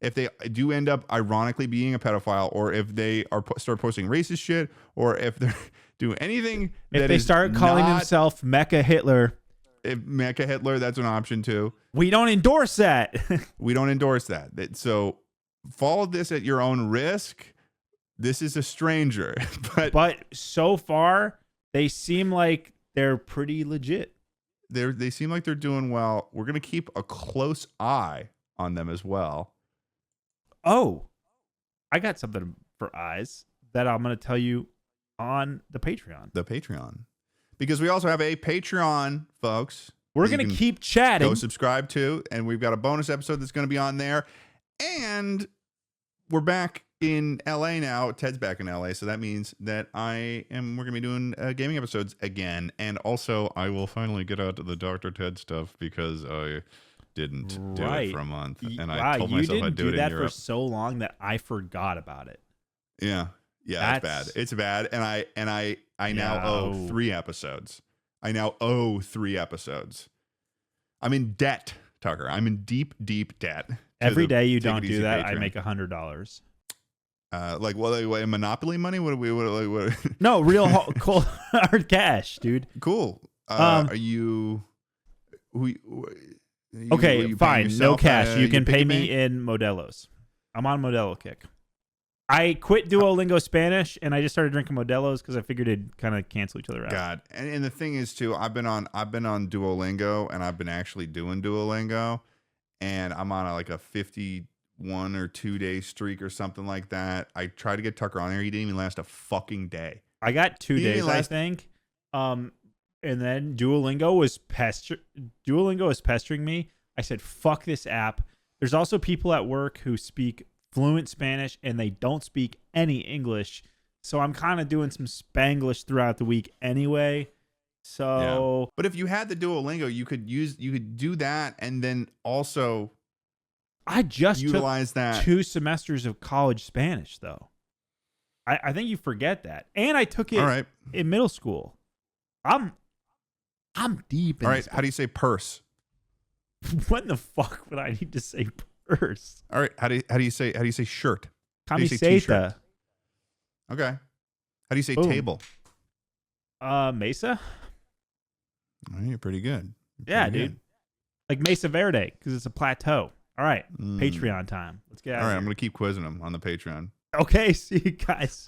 if they do end up ironically being a pedophile, or if they start posting racist shit, or if they do anything if they start calling themselves Mecha Hitler, that's an option too. We don't endorse that. We don't endorse that. So follow this at your own risk. This is a stranger, but so far they seem like they're pretty legit. They seem like they're doing well. We're gonna keep a close eye on them as well. Oh, I got something for eyes that I'm gonna tell you on the Patreon. Because we also have a Patreon, folks. We're gonna keep chatting. Go subscribe to, and we've got a bonus episode that's gonna be on there. And we're back in LA now. Ted's back in LA, so that means that we're gonna be doing gaming episodes again. And also, I will finally get out to the Dr. Ted stuff because I didn't do it for a month, and I told myself I'd do it in Europe. You did that for so long that I forgot about it. Yeah, it's bad, and I now owe 3 episodes. I'm in debt, Tucker. I'm in deep debt. Every day you don't do that, Patreon. I make $100. Like what? Monopoly money? What? No, real cold hard cash, dude. Cool. Are you? Okay, fine. No cash. You can pay me in Modelos. I'm on Modelo kick. I quit Duolingo Spanish and I just started drinking Modelos because I figured it'd kind of cancel each other out. God, and the thing is too, I've been on Duolingo, and I've been actually doing Duolingo, and I'm on a 51 or 2 day streak or something like that. I tried to get Tucker on there. He didn't even last a fucking day. I got 2 days, I think. And then Duolingo was pestering me. I said, fuck this app. There's also people at work who speak fluent Spanish and they don't speak any English. So I'm kind of doing some Spanglish throughout the week anyway. So, yeah. But if you had the Duolingo, you could do that, and then also I just utilize took that 2 semesters of college Spanish though. I think you forget that. And I took it in middle school. I'm deep in All right, how do you say purse? What the fuck would I need to say purse? All right, how do you say shirt? Camiseta. Okay. How do you say table? Mesa. Oh, you're pretty good. Dude. Like Mesa Verde, because it's a plateau. All right, Patreon time. Let's get out of here. I'm going to keep quizzing them on the Patreon. Okay, see you guys.